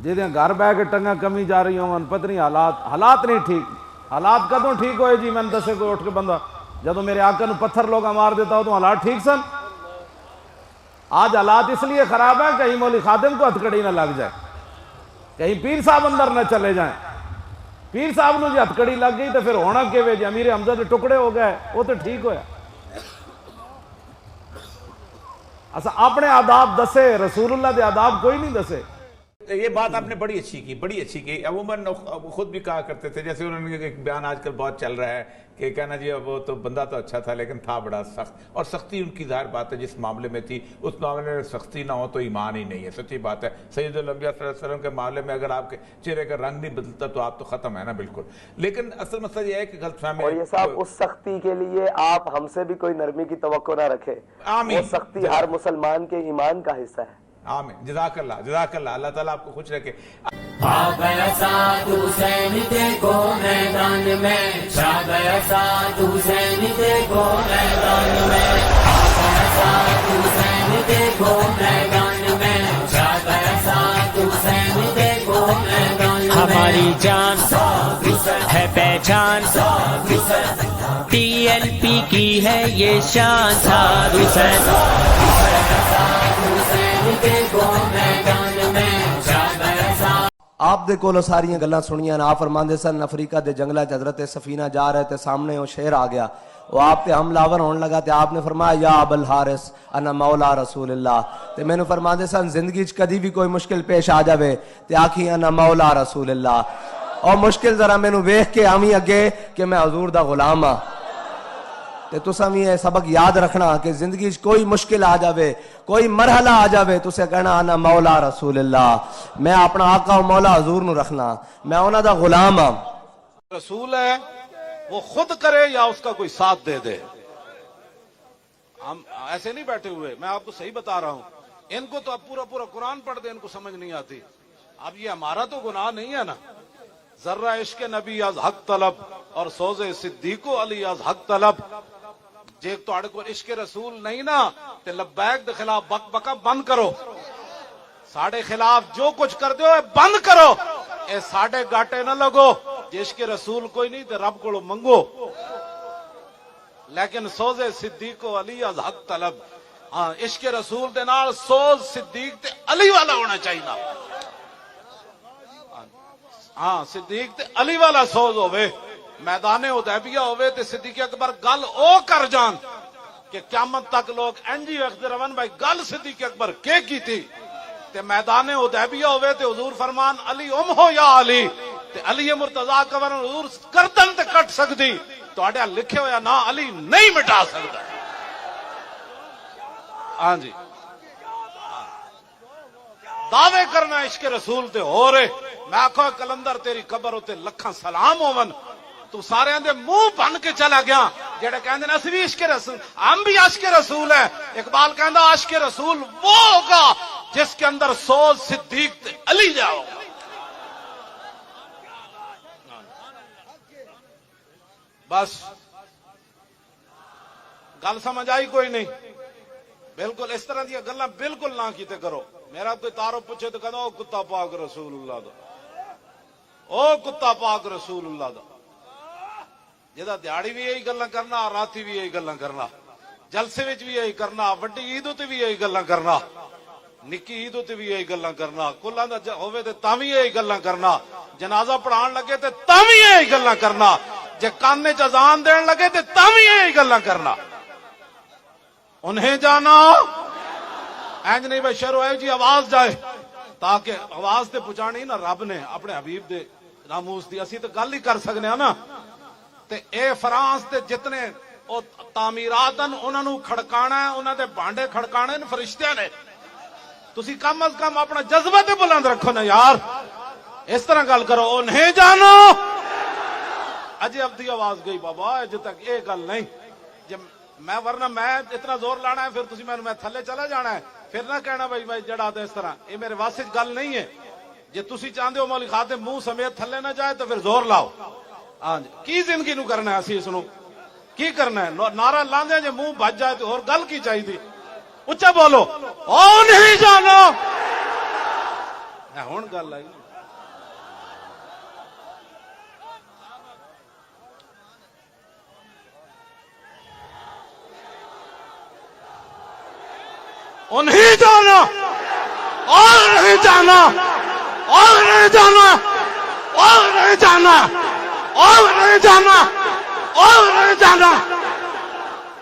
جہاں گھر بہ کے ٹنگا کمی جا رہی ہوں پتہ نہیں حالات نہیں ٹھیک. حالات کدوں ٹھیک ہوئے جی؟ میں دسے کوئی اٹھ کے بندہ جدو میرے آقا نو پتھر لوگا مار دیتا ہو تو حالات ٹھیک سن. آج حالات اس لیے خراب ہیں کہیں مولی خادم کو ہتھکڑی نہ لگ جائے, کہیں پیر صاحب اندر نہ چلے جائیں. پیر صاحب نو جی ہتھکڑی لگ گئی تو پھر ہونا کیویں جی امیر حمزہ کے ٹکڑے ہو گئے, وہ تو ٹھیک ہویا. اصا اپنے آداب دسے, رسول اللہ دے آداب کوئی نہیں دسے. یہ بات آپ نے بڑی اچھی کی. عموماً خود بھی کہا کرتے تھے, جیسے انہوں نے ایک بیان آج کل بہت چل رہا ہے کہ کہنا جی وہ تو بندہ تو اچھا تھا لیکن تھا بڑا سخت, اور سختی ان کی ظاہر بات ہے جس معاملے میں تھی اس معاملے میں سختی نہ ہو تو ایمان ہی نہیں ہے. سچی بات ہے. سید الانبیاء صلی اللہ علیہ وسلم کے معاملے میں اگر آپ کے چہرے کا رنگ نہیں بدلتا تو آپ تو ختم ہے نا بالکل. لیکن اصل مسئلہ یہ ہے کہ غلط فہمی. اور یہ صاحب اس سختی کے لیے آپ ہم سے بھی کوئی نرمی کی توقع نہ رکھے. وہ سختی ہر مسلمان کے ایمان کا حصہ ہے. آمین. جزاک اللہ, اللہ تعالیٰ آپ کو خوش رکھے. آ گیا ساتھ حسین دیکھو میدان میں, چھا گیا ساتھ حسین دیکھو میدان میں, آ گیا ساتھ حسین دیکھو میدان میں, چھا گیا ساتھ حسین دیکھو میدان میں. ہماری جان ہے پہچان, ٹی ایل پی کی ہے یہ شان, ساتھ حسین دیکھو میدان میں, چھا گیا ساتھ. آپ دے کولو ساریاں گلاں سنیاں, آپ فرماندے سن افریقہ دے جنگلہ چ حضرت سفینہ جا رہے تھے, سامنے وہ شیر آ گیا, وہ آپ تے حملہ آور ہونے لگا تے آپ نے فرمایا یا ابو الحارث انا مولا رسول اللہ. تے میں نے فرماندے سن زندگی چ کدی بھی کوئی مشکل پیش آ جاوے تے آکھی انا مولا رسول اللہ, اور مشکل ذرا میں نو ویکھ کے آویں اگے کہ میں حضور دا غلام ہاں. تے تساں بھی یہ سبق یاد رکھنا کہ زندگی کوئی مشکل آ جاوے, کوئی مرحلہ آ جاوے, تسے کہنا انا مولا رسول اللہ, میں اپنا آقا و مولا حضور نو رکھنا, میں انہاں دا غلام ہاں. رسول ہے وہ خود کرے یا اس کا کوئی ساتھ دے دے. ہم ایسے نہیں بیٹھے ہوئے, میں آپ کو صحیح بتا رہا ہوں. ان کو تو اب پورا قرآن پڑھ دے ان کو سمجھ نہیں آتی. اب یہ ہمارا تو گناہ نہیں ہے نا. ذرہ عشق نبی از حق طلب اور سوز صدیق علی از حق طلب. جے تہاڈے کول عشق رسول نہیں نا تے لبیک دے خلاف بک بکا بند کرو, ساڈے خلاف جو کچھ کر دیو بند کرو, اے ساڈے گاٹے نہ لگو. جے عشق رسول کوئی نہیں تے رب کولو منگو, لیکن سوز صدیق علی از حق طلب. ہاں عشق رسول دے نال سوز صدیق تے علی والا ہونا چاہیے. ہاں صدیق تے علی والا سوز ہوئے, میدان حدیبیہ ہوئے تے صدیق اکبر گل او کر جان کہ قیامت تک لوگ انجی وقت رون بھائی گل صدیق اکبر کی تھی. تے میدان حدیبیہ ہوئے تے حضور فرمان علی ہو یا علی, تے علی مرتضیٰ کور حضور گردن تے کٹ سکتی, تہاڈے لکھے ہویا نا علی نہیں مٹا سکتا. ہاں جی دعوے کرنا عشق رسول تے ہو رہے. میں آکھو کلندر تیری قبر تے لکھاں سلام ہون, تو سارے دے منہ بن کے چلا گیا جڑے کہندے نے اسی بھی عشق رسول, ہم بھی عشق رسول ہے. اقبال کہندا عشق رسول وہ ہوگا جس کے اندر سوز صدیق تے علی جاؤ. بس گل سمجھ آئی کوئی نہیں؟ بالکل اس طرح دیا گلاں بالکل نہ کیتے کرو. میرا کوئی تعارف پوچھے تو کہنا او کتا پاک رسول اللہ دا, او کتا پاک رسول اللہ دا. جہاں دیہڑی بھی یہی گلاں کرنا, راتی بھی یہی گلاں کرنا, جلسے وچ بھی یہی کرنا, وڈی عید تے بھی یہی گلاں کرنا, نکی عید تے بھی یہی گلاں کرنا, کلاں دا ہوے تے تاں وی یہی گلاں کرنا, جنازہ پڑھان لگے تے تاں وی یہی گلاں کرنا, جے کان وچ اذان دین لگے تے تاں وی یہی گلاں کرنا. انہیں جانا اینج نہیں بھائی شروع ہے جی آواز جائے, تاکہ آواز تے پہنچانی نا رب نے اپنے حبیب دے ناموس دی. اسی تے گل ہی کر سکنے ہاں نا. تے اے فرانس دے جتنے او تعمیراتن انہاں نو کھڑکانا ہے, انہاں دے بانڈے کھڑکانے نے فرشتیاں نے. تسی کم از کم اپنا جذبہ تے بلند رکھو نا یار, اس طرح گل کرو. انہیں جانو اجے اب دی آواز گئی بابا, اجے تک اے گل نہیں. جب میں ورنہ میں اتنا زور لانا ہے پھر تسی میں تھلے چلا جانا ہے, پھر نہ کہنا بھائی میں جڑا دے اس طرح. یہ میرے واسطے گل نہیں ہے. جے تسی چاہندے ہو مولی خادم منہ سمیت تھلے نہ جائے تو پھر زور لاؤ. ہاں جی کی زندگی نو کرنا ہے, اسی اس نو کی کرنا ہے؟ نعرہ لاندے جے منہ بج جائے تو اور گل کی چاہیے تھی. اچھا بولو او نہیں جانو. ہوں گل آئی نہیں جانا اور نہیں جانا اور نہیں جانا اور نہیں جانا اور نہیں جانا اور نہیں جانا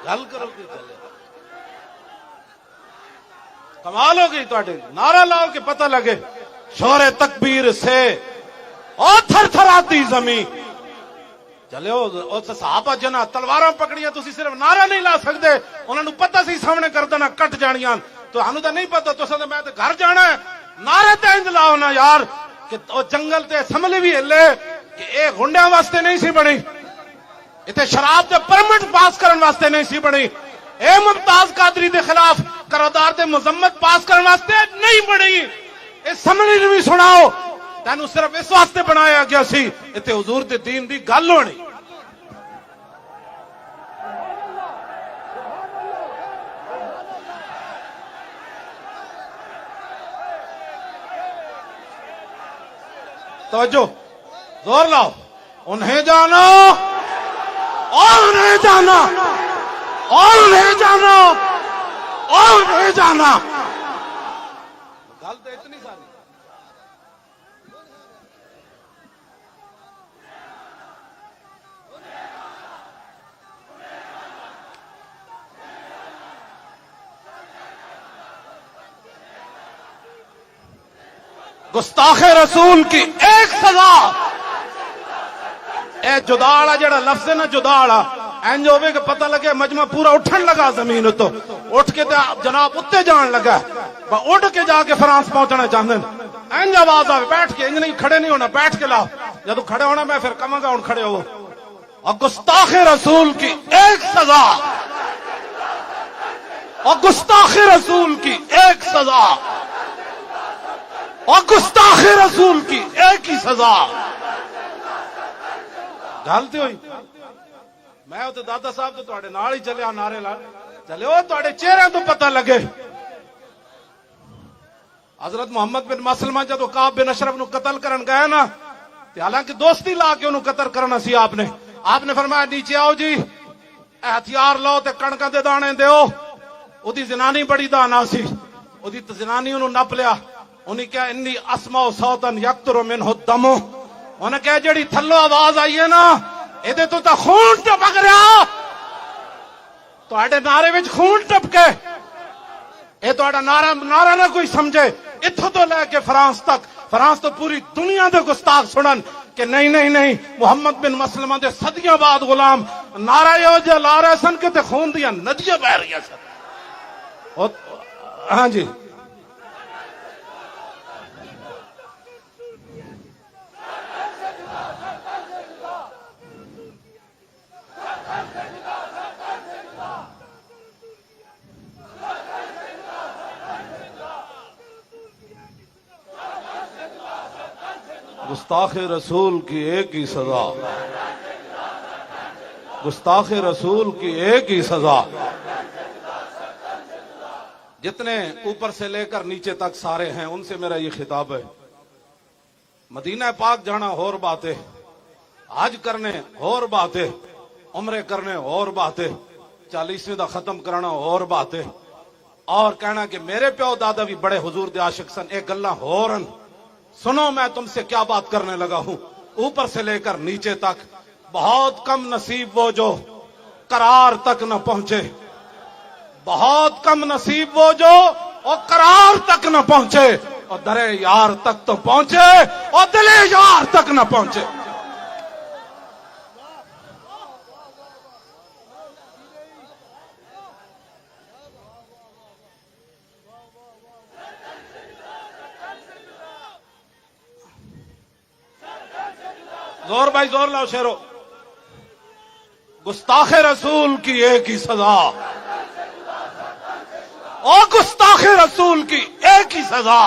گل کرو کہ چلے کمال ہو گئی تھوڑے نعرہ لاؤ کہ پتہ لگے شور تکبیر سے اور تھر تھر آتی زمین چلے صحابہ جنا تلواراں پکڑیاں تسی صرف نعرہ نہیں لا سکتے انہوں نے پتہ سی سامنے کر دینا کٹ جانیاں تو ہمیں تو نہیں پتا تو میں تو گھر جانا ہے نعرے تے انج لاؤ نا یار کہ وہ جنگل تے اسمبلی بھی ہلے کہ اے گنڈیاں واسطے نہیں سی بنی اتنے شراب دے پرمٹ پاس کرن واسطے نہیں سی بنی اے ممتاز قادری دے خلاف قرارداد دے مذمت پاس کرن واسطے نہیں بنی اسمبلی نے بھی سناؤ تینوں صرف اس واسطے بنایا گیا سی اتنے حضور دے دین دی گل ہونی توجہ زور لاؤ انہیں جانا اور نہیں جانا اور نہیں جانا اور نہیں جانا گل تو اتنی ساری گستاخ رسول کی ایک سزا اے جداڑا جڑا لفظ ہے نا جداڑا اینج ہوئے کہ پتہ لگے مجمع پورا اٹھن لگا زمین تو اٹھ کے جناب اتے جان لگا اٹھ کے جا کے فرانس پہنچنا چاہتے ہیں اینج آواز آئے بیٹھ کے انج نہیں کھڑے نہیں ہونا بیٹھ کے لاؤ جب کھڑے ہونا میں پھر کہوں گا ان کھڑے ہو اور گستاخ رسول کی ایک سزا اور گستاخ رسول کی ایک سزا اور گستاخ رسول کی ایک ہی سزا گلتی ہوئی میں تو دادا صاحب تو تھوڑے نال ہی چلے نعرے لا چلے وہ تھوڑے چہرے تو پتہ لگے حضرت محمد بن مسلمہ جدو کعب بن اشرف نو قتل کرن گئے نا حالانکہ دوستی لا کے انہوں قتل کرنا سی آپ نے فرمایا نیچے آؤ جی ہتھیار لو تے کڑکاں دے دانے دیو او دی زنانی بڑی دانا سی او دی زنانی انہوں نپ لیا انہیں کہا انی اسمع صوتن یقطر منہ الدم انہیں کہا جڑی تھلو آواز آئی ہے نا ایدے تو تا خون ٹپک رہا تو آڑے نعرے وچ خون ٹپ کے اے تو آڑا نعرہ نہ کوئی سمجھے اتھو تو لے کے فرانس تک فرانس تو پوری دنیا دے گستاخ سنن کہ نہیں نہیں نہیں محمد بن مسلمہ دے صدیاں بعد غلام نعرہ یو جے لا رہے سن کے تے خون دیا ندیاں بہ رہی ہیں سن ہاں جی گستاخ رسول کی ایک ہی سزا گستاخ رسول کی ایک ہی سزا جتنے اوپر سے لے کر نیچے تک سارے ہیں ان سے میرا یہ خطاب ہے مدینہ پاک جانا اور بات ہے حج کرنے اور بات ہے عمرے کرنے اور بات ہے 40ویں دا ختم کرنا اور بات ہے اور کہنا کہ میرے پیو دادا بھی بڑے حضور دے عاشق سن ایک گلاں ہورن سنو میں تم سے کیا بات کرنے لگا ہوں اوپر سے لے کر نیچے تک بہت کم نصیب وہ جو قرار تک نہ پہنچے بہت کم نصیب وہ جو اور قرار تک نہ پہنچے اور در یار تک تو پہنچے اور دل یار تک نہ پہنچے زور بھائی زور لاؤ شیرو گستاخ رسول کی ایک ہی سزا اور گستاخ رسول کی ایک ہی سزا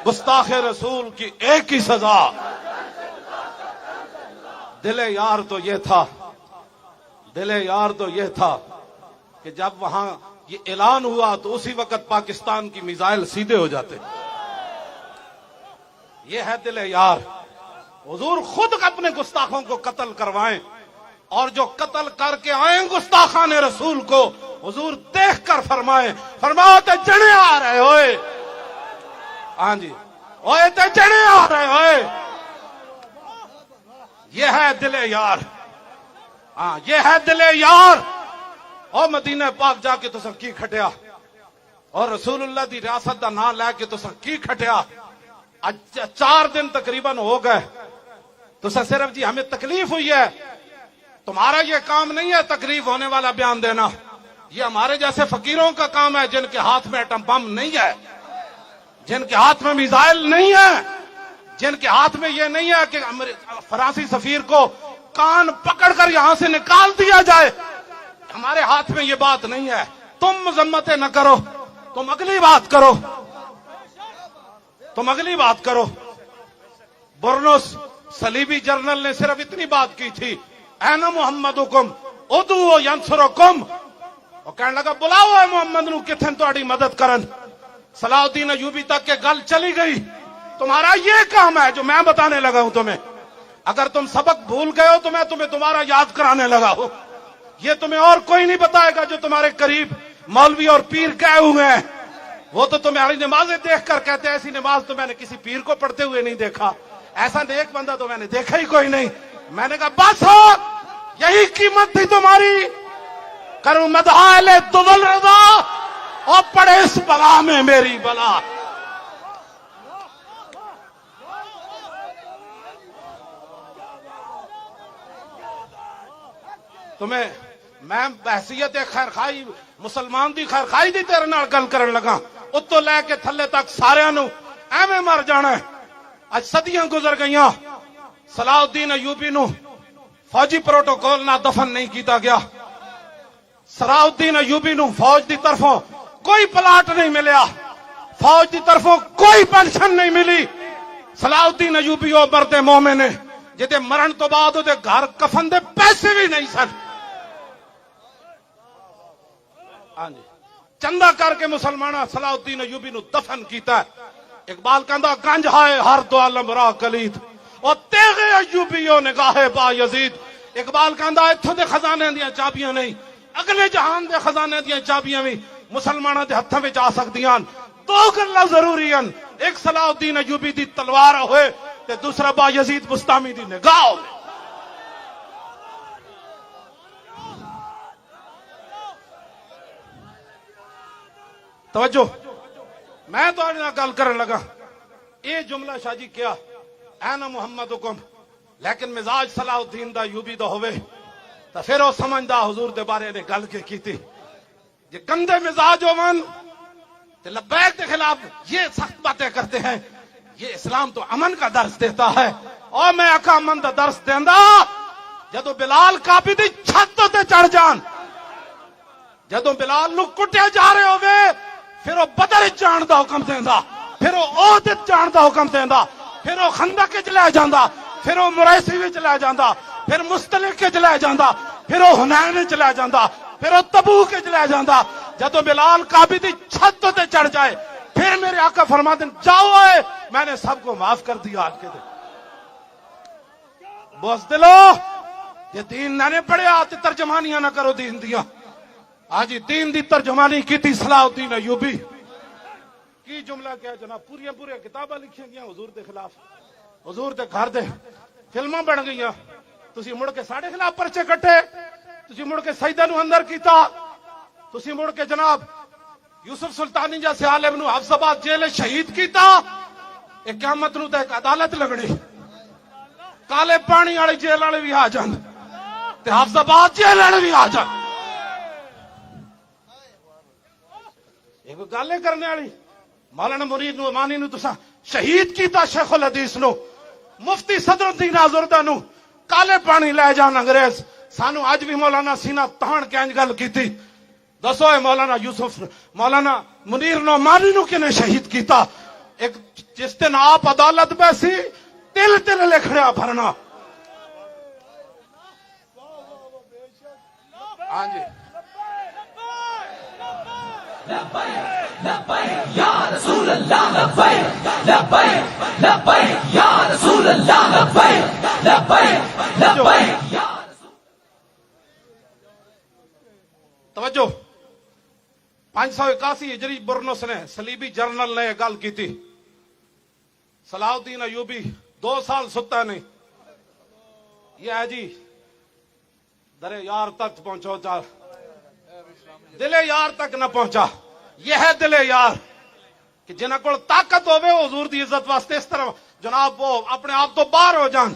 گستاخ رسول کی ایک ہی سزا دل یار تو یہ تھا دل یار تو یہ تھا کہ جب وہاں یہ اعلان ہوا تو اسی وقت پاکستان کی میزائل سیدھے ہو جاتے یہ ہے دل یار. حضور خود اپنے گستاخوں کو قتل کروائیں اور جو قتل کر کے آئیں گستاخان رسول کو حضور دیکھ کر فرمائیں, فرماؤ تے جنے آ رہے ہوئے, ہاں جی اوئے تے جنے آ رہے ہوئے. یہ ہے دل یار, ہاں یہ ہے دل یار. اور مدینہ پاک جا کے تساں کی کھٹیا اور رسول اللہ دی ریاست دا نام لے کے تساں کی کھٹیا. 4 دن تقریباً ہو گئے. تساں صرف جی ہمیں تکلیف ہوئی ہے, تمہارا یہ کام نہیں ہے تکلیف ہونے والا بیان دینا. یہ ہمارے جیسے فقیروں کا کام ہے جن کے ہاتھ میں ایٹم بم نہیں ہے, جن کے ہاتھ میں میزائل نہیں ہے, جن کے ہاتھ میں یہ نہیں ہے کہ فرانسی سفیر کو کان پکڑ کر یہاں سے نکال دیا جائے. ہمارے ہاتھ میں یہ بات نہیں ہے. تم مذمتیں نہ کرو, تم اگلی بات کرو, تم اگلی بات کرو. برنوس صلیبی جنرل نے صرف اتنی بات کی تھی, این محمدکم ادعو ینصرکم, اور کہنے لگا بلاؤ ہے محمد نو کتن تہاڈی مدد کرن. صلاح الدین ایوبی تک کے گل چلی گئی. تمہارا یہ کام ہے جو میں بتانے لگا ہوں تمہیں. اگر تم سبق بھول گئے ہو تو میں تمہیں دوبارہ یاد کرانے لگا ہوں. یہ تمہیں اور کوئی نہیں بتائے گا جو تمہارے قریب مولوی اور پیر کہے ہوئے ہیں. وہ تو تمہاری نمازیں دیکھ کر کہتے ہیں ایسی نماز تو میں نے کسی پیر کو پڑھتے ہوئے نہیں دیکھا, ایسا نیک بندہ تو میں نے دیکھا ہی کوئی نہیں. میں نے کہا بس ہو, یہی قیمت تھی تمہاری. کروں مدحا لطول رضا اور پڑے اس بلا میں میری بلا. تمہیں میں بحثیت خیر خائی مسلمان دی خیر خائی دی تیرے نال گل کرن لگا, اتو لے کے تھلے تک سارے نو ایویں مر جانا ہے. اج صدیاں گزر گئیاں, صلاح الدین ایوبی نو فوجی پروٹوکول نہ دفن نہیں کیتا گیا. صلاح الدین ایوبی نو فوج دی طرفوں کوئی پلاٹ نہیں ملیا, فوج دی طرفوں کوئی پینشن نہیں ملی. صلاح الدین ایوبی او مرد مومن ہے جدے مرن تو بعد او دے گھر کفن دے پیسے بھی نہیں سن. ہاں جی چندہ کر کے مسلمانہ صلاح الدین ایوبی نو دفن کیتا ہے. اقبال کہندا گنج ہائے ہر دو عالم را کلید اور تیغ ایوبیو نگاہ با یزید. اقبال کہندا ایتھوں دے خزانے دیاں چابیاں نہیں, اگلے جہان دے خزانے دیاں چابیاں بھی مسلمانہ دے ہتھاں وچ آ سکدیاں. 2 گلاں ضروری ہیں, ایک صلاح الدین ایوبی دی تلوار ہوئے تے دوسرا با یزید بستامی دی نگاہ ہوئے. توجہ, میں تو گل کرن لگا یہ جملہ شاہ جی کیا این محمدکم, لیکن مزاج صلاح الدین دا ایوبی دا ہوئے تو پھر وہ سمجھدا حضور دے بارے نے گل کے کیتی. یہ گندے مزاج ہوون تے لبیک کے خلاف یہ سخت باتیں کرتے ہیں. یہ اسلام تو امن کا درس دیتا ہے, اور میں آقا امن دا درس دیندا جدو بلال کعبے دی چھت تے چڑھ جان, جدو بلال نو کٹیا جا رہے ہوئے پھر وہ بدر جان دا حکم دیندا, پھر وہ عہد جان دا حکم دیندا, پھر وہ خندق وچ لے جاندا, پھر وہ مریسی وچ لے جاندا, پھر مستلق وچ لے جاندا, پھر وہ حنین وچ لے جاندا, پھر وہ تبوک وچ لے جاندا. جدو بلال کعبے دی چھت تے چڑھ جائے پھر میرے آقا فرماتے ہیں جاؤ آئے میں نے سب کو معاف کر دیا. آج کے دن بزدلو یہ دین نہ پڑھیا تے ترجمانیاں نہ کرو دین دیا. آج دین دی ترجمانی کی تھی صلاح الدین ایوبی. کی جملہ کیا جناب, پوریا کتاباں لکھی گیا حضور دے خلاف, حضور دے گھر دے فلماں بن گئی. تسی مڑ کے ساڑے خلاف پرچے کٹے, تسی مڑ کے سیدہ نو اندر کیتا, تسی مڑ کے جناب یوسف سلطانی جیسے عالم نو حفظ آباد جیل شہید کیتا. ایک قیامت نو تے ایک عدالت لگنی, کالے پانی والی جیل والے بھی آ جان تے حفظ آباد جیل والے بھی آ جان. ایک گل کرنے والی مولانا مرید نو امانی نو تساں شہید کیتا, شیخ الحدیث نو, مفتی صدر الدین آزردہ نو کالے پانی لے جان انگریز. سانو اج بھی مولانا سینہ تان کے انج گل کیتی. دسو اے مولانا یوسف مولانا منیر نو امانی نو کنے شہید کیتا. ایک جس دن آپ عدالت بیسی تل تل لکھڑیا بھرنا. ہاں جی لبیک لبیک یا رسول اللہ, لبیک لبیک لبیک توجہ 581 ہجری برنس نے سلیبی جرنل نے گل کی تھی صلاح الدین ایوبی 2 سال ستا نہیں یہ ہے جی درے یار تک پہنچو چار دل یار تک نہ پہنچا یہ ہے دل یار کہ جنہ کو طاقت ہوئے حضور دی عزت واسطے اس طرح جناب وہ اپنے آپ تو باہر ہو جان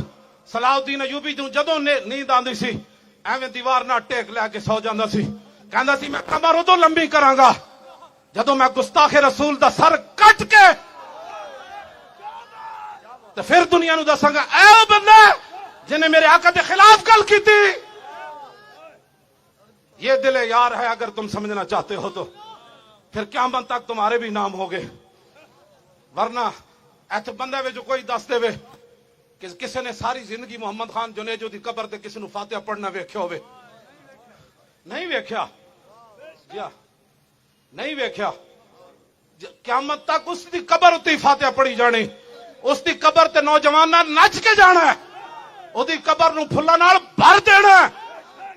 صلاح الدین ایوبی جدوں نیند آندی سی ایویں دیوار نہ ٹیک لے کے سو جاندا سی کہندا سی میں کمر ادو لمبی کراں گا جدوں میں گستاخ رسول دا سر کٹ کے تو پھر دنیا نو دساں گا اے او بندہ جنہیں میرے آقا کے خلاف گل کی تھی. یہ دل یار ہے. اگر تم سمجھنا چاہتے ہو تو پھر قیامت تک تمہارے بھی نام ہوگے. ورنہ ایتھے بندے وچ کوئی دس دے کہ کسی نے ساری زندگی محمد خان جنیجو دی قبر تے کسی نو فاتحہ پڑھنا ویکھیا ہوئے. نہیں ویکھیا نہیں ویکھیا. قیامت تک اس دی قبر تے فاتحہ پڑھی جانی. اس دی قبر تے نوجوان نچ کے جانا ہے. او دی قبر نو پھلاں نال بھر دینا ہے.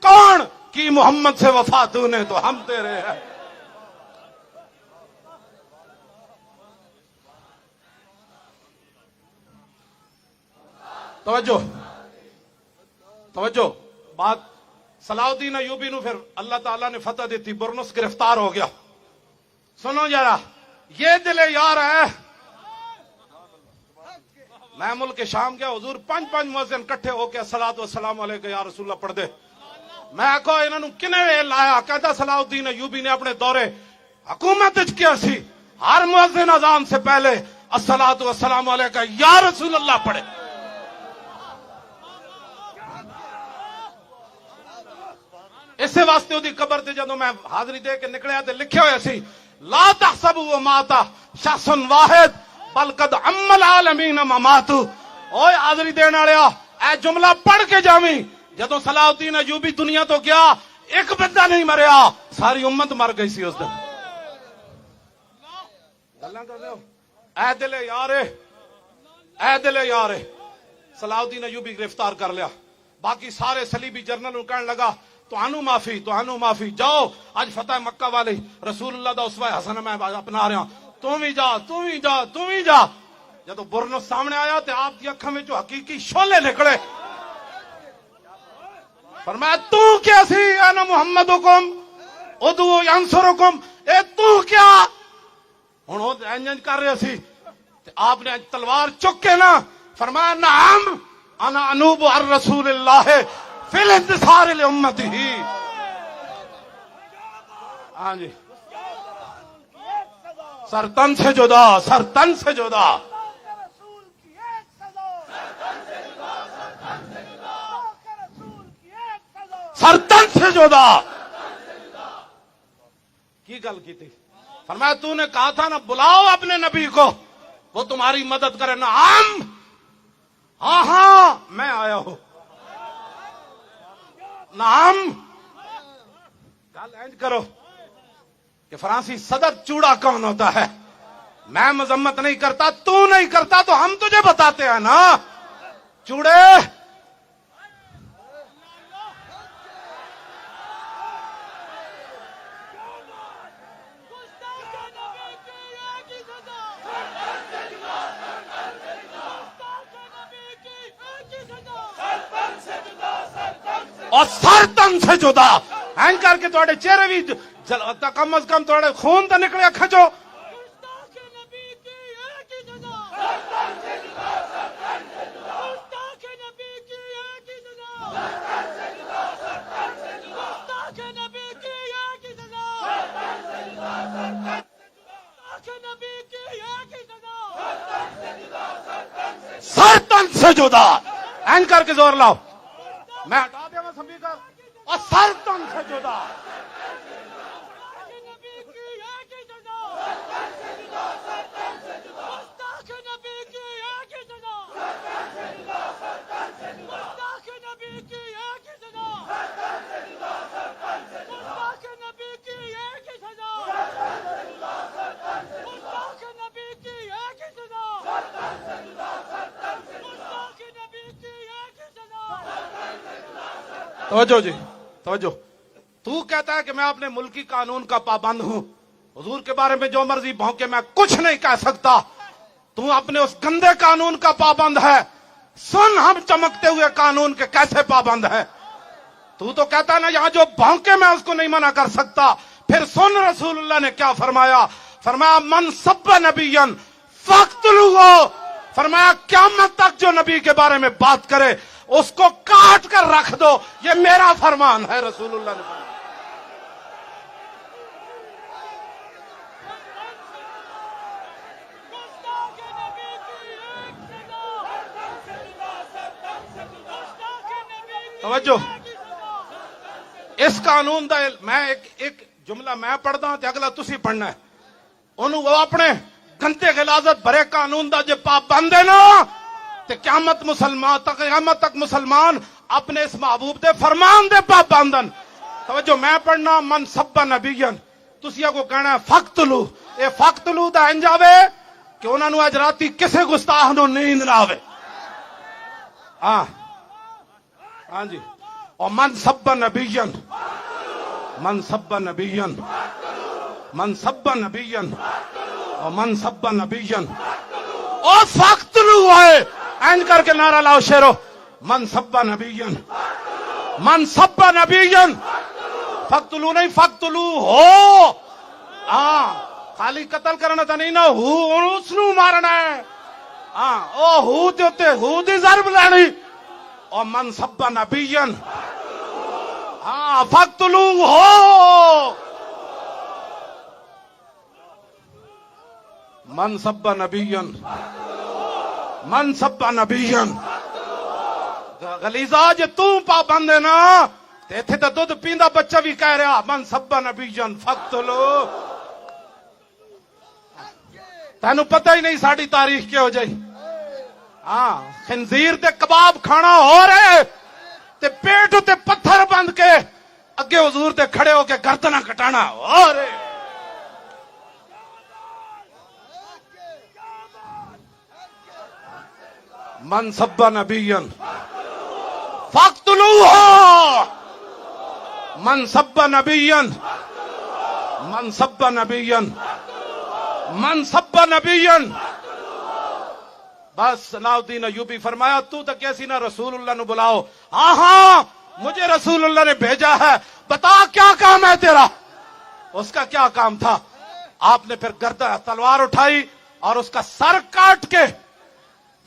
کون کی محمد سے وفا تو نے تو ہم تیرے ہیں. توجہ توجہ. بات صلاح الدین ایوبی نو پھر اللہ تعالیٰ نے فتح دیتی. برنس گرفتار ہو گیا. سنو ذرا یہ دل یار ہے. میں ملک شام گیا. حضور 5 مؤذن کٹھے ہو کے الصلوۃ والسلام علیکہ یا رسول اللہ پڑھ دے. میں آکھو انہاں نو کنے لایا. کہتا صلاح الدین ایوبی نے اپنے دورے حکومت وچ کیا سی ہر مؤذن اذان سے پہلے الصلوۃ والسلام علیکہ یا رسول اللہ پڑھے. اسے واسطے وہ قبر تے جدوں میں حاضری دے کے نکلیا تے لکھے ہوئے سی لا تحسبوا ماتا شخص واحد بل قد عم العالمین ممات. اوے حاضری دین والیا اے جملہ پڑھ کے جاویں. جدوں صلاح الدین ایوبی دنیا تو گیا ایک بندہ نہیں مریا. ساری امت مر گئی سی اس دن. گلاں کر رہے ہو. اے دل یار اے دل یار. صلاح الدین ایوبی گرفتار کر لیا. باقی سارے صلیبی جرنل کہنے لگا تو معافی جاؤ. آج فتح مکہ والے رسول اللہ دا اسوہ حسن میں اپنا رہا. تم ہی جا. جدو برنس سامنے آیا تو آپ کی اکھاں وچوں حقیقی شولے نکلے. فرمایا تو کیا سی انا محمدکم ادعو ینصرکم. اے تو کیا ہن او انج کر رہے سی. آپ نے تلوار چک کے نا فرمایا نعم انا انوب عن رسول اللہ فی الانتصار لامتہ. ہاں جی سر تن سے جدا سر تن سے جدا. سر تن سے جدا کی گل کی تھی. فرمایا تو نے کہا تھا نا بلاؤ اپنے نبی کو وہ تمہاری مدد کرے. نا ہاں میں آیا ہوں. نام گل اینج کرو کہ فرانسی صدر چوڑا کون ہوتا ہے. میں مذمت نہیں کرتا تو نہیں کرتا تو ہم تجھے بتاتے ہیں نا. چوڑے اور سر تن سے جدا. این کر کے تھوڑے چہرے بھی کم از کم تھوڑے خون تو نکلے کھچو. سر تن سے جدا. این کر کے زور لاؤ. میں ہٹا دیا سپیکر. اور سر تن سے جدا. توجہ جی توجہ. تو کہتا ہے کہ میں اپنے ملکی قانون کا پابند ہوں, حضور کے بارے میں جو مرضی بھونکے میں کچھ نہیں کہہ سکتا. تو اپنے اس گندے قانون کا پابند ہے. سن ہم چمکتے ہوئے قانون کے کیسے پابند ہے. تو کہتا ہے نا یہاں جو بھونکے میں اس کو نہیں منع کر سکتا. پھر سن رسول اللہ نے کیا فرمایا. فرمایا من سب نبیًا فاقتلوہ. فرمایا قیامت تک جو نبی کے بارے میں بات کرے اس کو کاٹ کر رکھ دو. یہ میرا فرمان ہے. رسول اللہ نے فرمایا. توجہ. اس قانون دا میں ایک جملہ میں پڑھدا تے اگلا تسی پڑھنا ہے. انہوں وہ اپنے گندے غلاظت بھرے قانون دا جو پابند ہے نا تے قیامت تک مسلمان اپنے اس محبوب دے فرمان دے پابندن. توجہ میں پڑھنا من سب نبیًا. تسی کو کہنا ہے فقتلو. اے فقتلو دا انجاوے کہ انہاں نو اج راتی کسے گستاخ نو نیند نہ آوے. ہاں جی. اور من سب نبیًا من سب نبیًا من سب نبیًا اور من سب نبیًا اور فقتلو ہے. اینج کر کے نعرہ لاؤ شیرو. من سب نبیًا من سب نبیًا. فقتلو نہیں فقتلو ہو. خالی قتل کرنا تھا نہیں نا, ہو اس نو مارنا ہے. او ہو تے اوتے ہو دی ضرب لینی. اور من سب نبیًا فقتلو ہو. من سب نبیًا من سب نبیًا. غلیظہ جے تو پابند ہے نا تے ایتھے تے دودھ پیندا بچہ بھی کہہ رہا من سب نبیًا فقتلو. تینوں پتہ ہی نہیں ساڈی تاریخ کیا ہو جائی. خنزیر تے کباب کھانا ہو رہے تے پیٹ تے پتھر بند کے اگے حضور تے کھڑے ہو کے گردناں کٹانا ہو رہے. من سب نبیًا فاقتلوہ. من سب نبیًا من سب نبیًا من سب نبیًا. بس صلاح الدین ایوبی فرمایا تو کیسی نہ رسول اللہ نو بلاؤ. ہاں مجھے رسول اللہ نے بھیجا ہے, بتا کیا کام ہے تیرا. اس کا کیا کام تھا. آپ نے پھر گردن تلوار اٹھائی اور اس کا سر کاٹ کے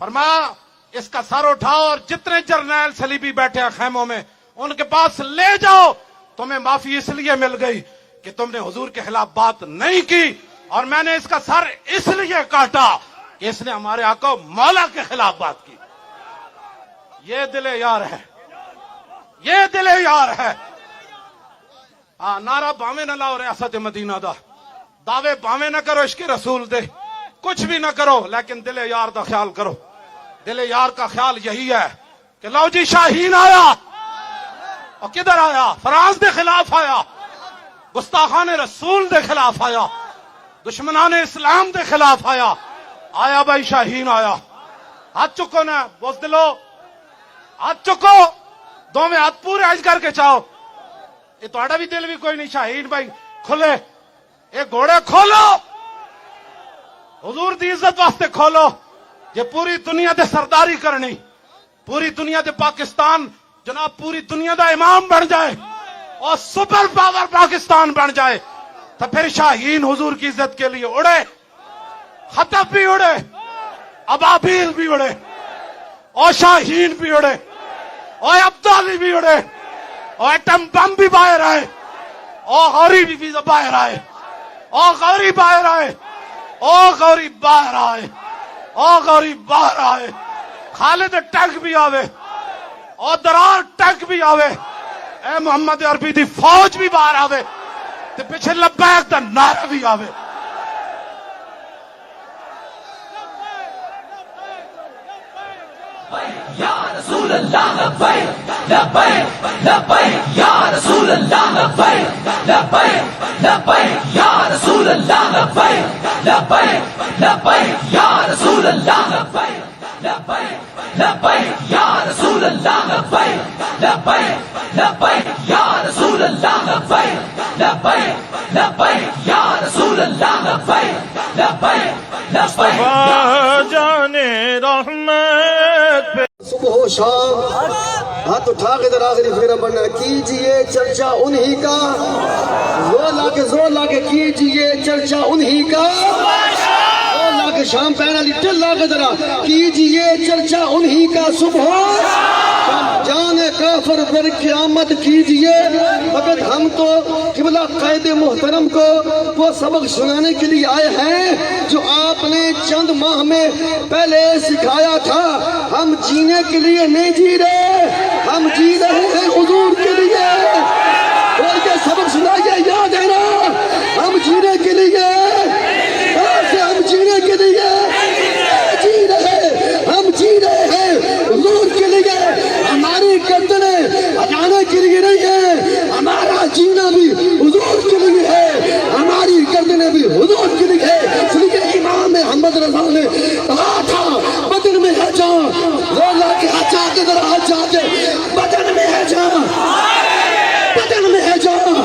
فرمایا اس کا سر اٹھاؤ اور جتنے جرنیل صلیبی بیٹھے ہیں خیموں میں ان کے پاس لے جاؤ. تمہیں معافی اس لیے مل گئی کہ تم نے حضور کے خلاف بات نہیں کی, اور میں نے اس کا سر اس لیے کاٹا کہ اس نے ہمارے آقا مولا کے خلاف بات کی. یہ دل یار ہے, یہ دل یار ہے. نعرہ باویں نہ لاؤ ریاست مدینہ دا, دعوے باویں نہ کرو عشق رسول دے, کچھ بھی نہ کرو لیکن دل یار دا خیال کرو. دل یار کا خیال یہی ہے کہ لو جی شاہین آیا, اور کدھر آیا؟ فرانس دے خلاف آیا, گستاخان رسول دے خلاف آیا, دشمنان اسلام دے خلاف آیا. آیا بھائی شاہین آیا. ہاتھ چکو نا بوز دلو, ہاتھ چکو, دو میں ہاتھ پورے اج کر کے چاہو. یہ تھوڑا بھی دل بھی کوئی نہیں. شاہین بھائی کھلے, یہ گھوڑے کھولو, حضور دی عزت واسطے کھولو. یہ پوری دنیا دے سرداری کرنی, پوری دنیا دے پاکستان جناب پوری دنیا دا امام بن جائے اور سپر پاور پاکستان بن جائے تو پھر شاہین حضور کی عزت کے لیے اڑے, خطب بھی اڑے, ابابیل بھی اڑے, اور شاہین بھی اڑے, اور عبدالی بھی اڑے, اور ایٹم بم بھی باہر آئے, اور غوری بھی باہر آئے, اور غوری باہر آئے, اور غوری باہر آئے, اور غوری باہر آئے, خالد ٹینک بھی آوے, اور درار ٹینک بھی آوے, اے محمد عربی دی فوج بھی باہر آوے, تے پیچھے لبیک دا نعرہ بھی آوے. یا رسول اللہ لبیک لبیک لبیک یا رسول اللہ لبیک لبیک لبیک یا رسول اللہ لبیک لبیک لبیک یا رسول اللہ لبیک لبیک لبیک یا رسول اللہ لبیک لبیک لبیک صبح و شام ہاتھ اٹھا کے ذرا آخری فقرہ پڑھنا کیجئے چرچا انہی کا زور لا کے کیجئے چرچا انہی کا زور لا کے شام پہنا لی ٹل لا کے ذرا کیجئے چرچا انہی کا صبح جان کافر پر قیامت کیجئے فقط ہم تو قبلہ قائد محترم کو وہ سبق سنانے کے لیے آئے ہیں جو آپ نے چند ماہ میں پہلے سکھایا تھا ہم جینے کے لیے نہیں جی رہے ہم جی رہے ہیں حضور کے لیے اور یہ سبق سنائیے یاد ہے نا ہم جینے کے لیے ہم جینے کے لیے جی رہے ہم جی رہے ہیں حضور کے لیے ہماری گردنیں ہٹانے کے لیے نہیں ہے ہمارا جینا بھی حضور کے لیے ہے ہماری گردنیں بھی حضور کے لیے ہے اس لیے امام محمد رضا نے کہا تھا بدن میں ہے جان زور لا کے ہاتھ جا کے ذرا ہاتھ جا کے بدن میں ہے جان بدن میں ہے جان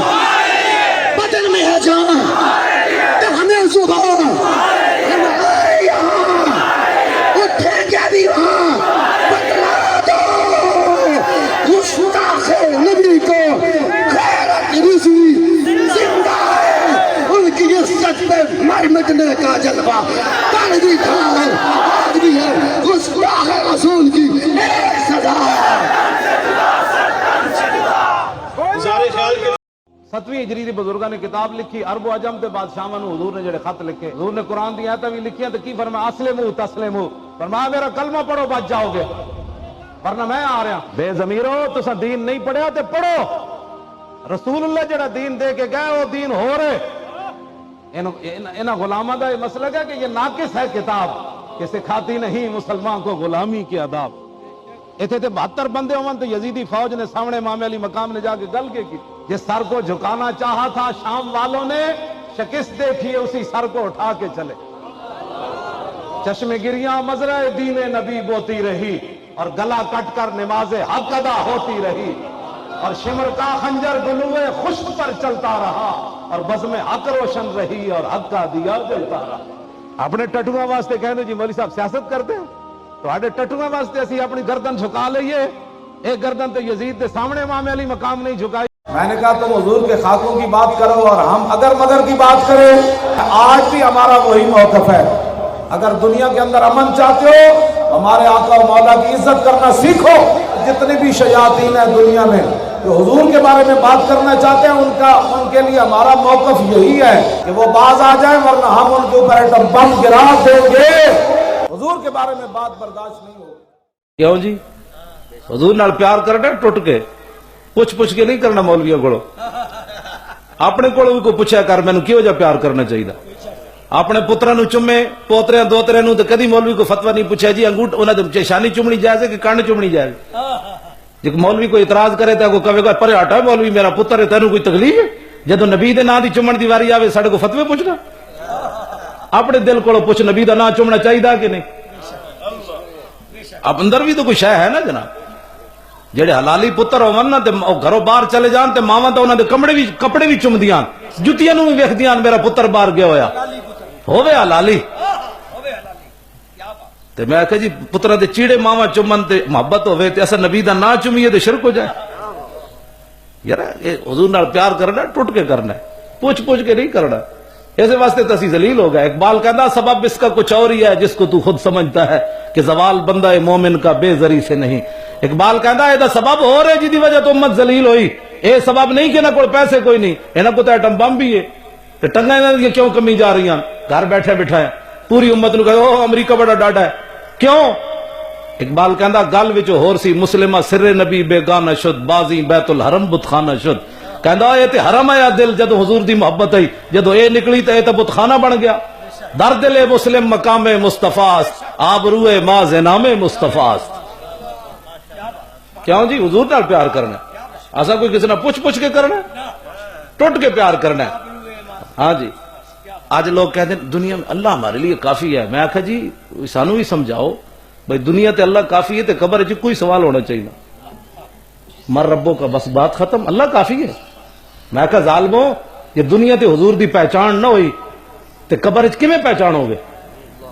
بدن میں ہے جان تو ہمیں صبح ہم آئے یہاں اٹھیں گے بھی وہاں بتلا دو گستاخ نبی کو غیرت رسی زندہ ہے ان کی عزت پہ مر مٹنے کا جذبہ کر بھی تھا آج بھی ہے گستاخ رسول کی ایک سزا ستویں ہجری دی بزرگاں نے کتاب لکھی عرب و عجم تے بادشاہاں نوں حضور نے جڑے خط لکھے حضور نے قرآن دی آیتاں بھی لکھیاں تے کی فرمایا اسلموا تسلموا فرمایا میرا کلمہ پڑھو بچ جاؤ گے ورنہ میں آ رہا بے ضمیرو تساں دین نہیں پڑھیا تے پڑھو رسول اللہ جڑا دین دے کے گئے وہ دین ہو رہے انہاں غلاماں دا یہ مسلک ہے کہ یہ ناقص ہے کتاب کہ سکھاتی نہیں مسلمان کو غلامی کے آداب اتنے تے 72 بندے ہون تو یزیدی فوج نے سامنے امام علی مقام نے جا کے گل کے کی جس سر کو جھکانا چاہا تھا شام والوں نے شکست دیکھی اسی سر کو اٹھا کے چلے چشم گریاں مزرع دین نبی بوتی رہی اور گلا کٹ کر نماز حق ادا ہوتی رہی اور شمر کا خنجر گلوے خشک پر چلتا رہا اور بزم حق روشن رہی اور حق کا دیا جلتا رہا اپنے ٹٹوؤں واسطے کہنے جی مولوی صاحب سیاست کرتے ہیں تو آڈے ٹٹوؤں واسطے اسی اپنی گردن جھکا لئیے ایک گردن تو یزید دے سامنے امام علی مقام نہیں جھکائی میں نے کہا تم حضور کے خاکوں کی بات کرو اور ہم اگر مگر کی بات کریں آج بھی ہمارا وہی موقف ہے اگر دنیا کے اندر امن چاہتے ہو ہمارے آقا و مولا کی عزت کرنا سیکھو جتنے بھی شیاطین ہیں دنیا میں جو حضور کے بارے میں بات کرنا چاہتے ہیں ان کے لیے ہمارا موقف یہی ہے کہ وہ باز آ جائیں ورنہ ہم ان کے اوپر ایٹم بم گرا دیں گے حضور کے بارے میں بات برداشت نہیں ہو کیوں جی حضور نال پیار کرنا ٹوٹ کے پوچھ کے نہیں کرنا مولویوں کو اپنے کو بھی کوئی پوچھا کر مینوں کیوں جا پیار کرنا چاہیے اپنے پتراں نوں چومے پوترے دوترے نوں تے کدی مولوی کو فتوی نہیں پوچھا جی انگوٹ انہاں دے شانی چومنی جائز ہے کہ کان چومنی جائز جے مولوی کوئی اعتراض کرے تے کو کہے گا پرے ہٹا مولوی میرا پتر ہے تینوں کوئی تکلیف ہے جدوں نبی دے نام دی چومن دی واری آوے ساڈے کو فتوی پوچھنا اپنے دل کو پوچھ نبی دا نام چومنا چاہیے کہ نہیں اب اندر بھی تو کوئی شے ہے نا جناب جڑے حلالی پتر ہون نا تے گھروں باہر چلے جان تے ماواں تے انہاں دے کپڑے بھی چمدیاں جُتیاں نوں بھی ویکھدیاں میرا پتر باہر گیا ہویا ہوے حلالی تے میں کہا جی پتراں دے چیڑے ماواں چمن تے محبت ہوے تے اساں نبی دا نام چومیے تے شرک ہو جائے یار اے حضور نال پیار کرنا ٹوٹ کے کرنا ہے پوچھ کے نہیں کرنا ایسے واسطے تسی ذلیل ہو گئے اقبال کہتا سبب اس کا کچھ اور ہی ہے جس کو تو خود سمجھتا ہے کہ زوال بندہ مومن کا بے زری سے نہیں اقبال کہتا ہے سبب ہو رہے جی دی وجہ تو امت ذلیل ہوئی اے سبب نہیں کہ نہ کوئی پیسے کوئی نہیں انہاں کو تے ایٹم بم بھی ہے تے ٹنگاں انہاں دی کیوں کمی جا رہی ہیں گھر بیٹھے بٹھائے پوری امت نوں کہو امریکہ بڑا ڈاڈا ہے کیوں اقبال کہتا گل وچ ہور سی مسلمہ سر نبی بیگانہ شد بازی بیت الحرم بت خانہ شد کہندا اے تے حرم ہے دل جدو حضور دی محبت ہے جدو اے نکلی تے تے بت خانہ بن گیا در دل مسلم مقام مصطفیٰ آبرو ما زنام مصطفیٰ کیوں جی حضور نال پیار کرنا ایسا کوئی کسی نے پوچھ کے کرنا ٹوٹ کے پیار کرنا ہاں جی آج لوگ کہتے ہیں دنیا میں اللہ ہمارے لیے کافی ہے میں آخا جی سانو ہی سمجھاؤ بھائی دنیا تے اللہ کافی ہے تے قبر چ کوئی سوال ہونا چاہیے مر ربوں کا بس بات ختم اللہ کافی ہے میں کہا ظالموں یہ دنیا تے حضور دی پہچان نہ ہوئی تے قبر وچ کیویں پہچانو گے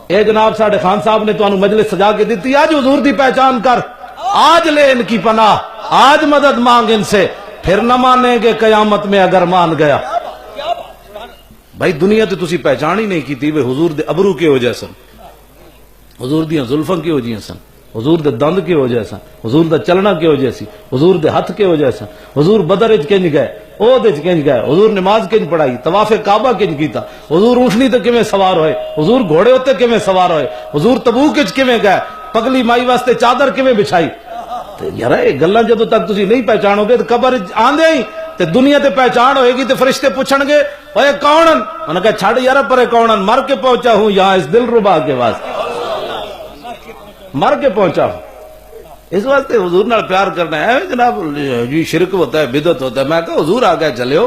اے جناب ساڈے خان صاحب نے تانوں مجلس سجا کے دتی اج حضور دی پہچان کر آج لے ان کی پناہ, آج مدد مانگ ان سے, پھر نہ مانیں گے قیامت میں اگر مان گیا. بھائی دنیا تو تسی پہچان ہی نہیں کی تھی حضور دے ابرو کے ہو جائے سن, حضور دیاں زلفاں کی ہو جائیں سن, حضور دے دند کے ہو جائے سن, حضور دا چلنا کے ہو جائے سی, حضور دے ہاتھ کے ہو جائے سن, حضور بدر اچ کنج گئے, عہد اچ کنج گئے, حضور نماز کنج پڑھائی, طواف کعبہ کنج کیتا, حضور اونٹنی تے کیویں سوار ہوئے, حضور گھوڑے ہوتے کیویں سوار ہوئے, حضور تبوک اچ کیویں گئے, پگلی مائی واسطے چادر کیویں بچھائی. تے یار اے گلاں جدوں تک تسی نہیں پہچانو گے تے قبر آندے ہی تے دنیا تے پہچان ہوئے گی تے فرشتے پوچھن گے اوے کونن, انہاں نے کہا چھڑ یار پرے کونن, مر کے پہنچا ہوں یہاں اس دل ربا کے واسطے, مر کے پہنچا ہوں. اس واسطے حضور نال پیار کرنا ہے. جناب جی شرک ہوتا ہے, بدعت ہوتا ہے. میں کہا حضور آ گئے چلے ہو,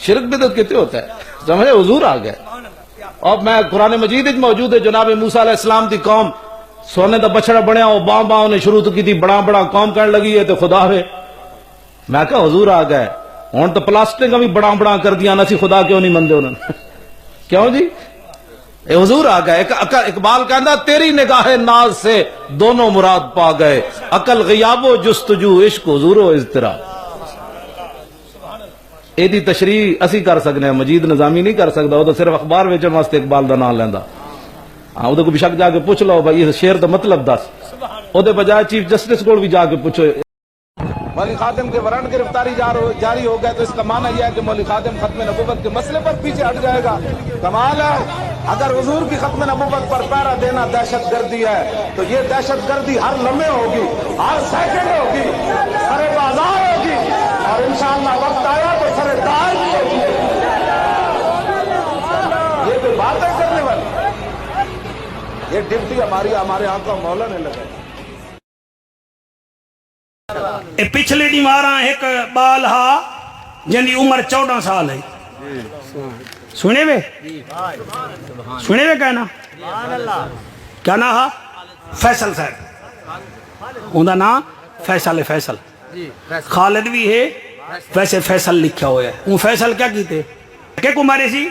شرک بدعت کتے ہوتا ہے سمجھے, حضور آ گئے. اور میں قرآن مجید میں موجود ہے جناب موسیٰ علیہ السلام دی قوم سونے دا بچڑا بنیا, وہ باں باں نے شروع کی تھی, بڑا بڑا قوم کرنے لگی ہے تو خدا ہے. میں کہا حضور آ گئے, ہوں تو پلاسٹک بھی بڑا بڑا کر دیا, نسی خدا کیوں نہیں مندے انہوں نے کیوں جی, اے حضور آ گئے. اقبال کہندا تیری نگاہ ناز سے دونوں مراد پا گئے, عقل غیاب و جستجو عشق حضور و اضطراب. اے دی تشریح اسی کر سکنے ہیں, مجید نظامی نہیں کر سکتا, وہ تو صرف اخبار ویچن واسطے اقبال دا نام لیندا. ہاں وہ کوئی شک جا کے پوچھ لو بھائی اس شعر دا مطلب دس, وہ دے بجائے چیف جسٹس کو بھی جا کے پوچھو. مولوی خادم کے وارنٹ گرفتاری جاری ہو گئے تو اس کا معنی یہ ہے کہ مولوی خادم ختم نبوت کے مسئلے پر پیچھے ہٹ جائے گا. کمال ہے, اگر حضور کی ختم نبوت پر پہرا دینا دہشت گردی ہے تو یہ دہشت گردی ہر لمحے ہوگی, ہر سیکنڈ ہوگی, سر بازار ہوگی, اور انشاءاللہ وقت آیا تو سر تاج ہوگی. یہ کوئی باتیں کرنے والی, یہ ڈپٹی ہمارے آقا مولا نے لگائی. پچھلے ڈی مارا ایک بال ہا جن دی عمر 14 سال ہے. سنے وے کہنا کیا نا ہا, فیصل صاحب, ان دا نا فیصل ہے, فیصل خالد بھی ہے, ویسے فیصل لکھا ہوا ہے. وہ فیصل کیا کیتے کہ کو مارے سی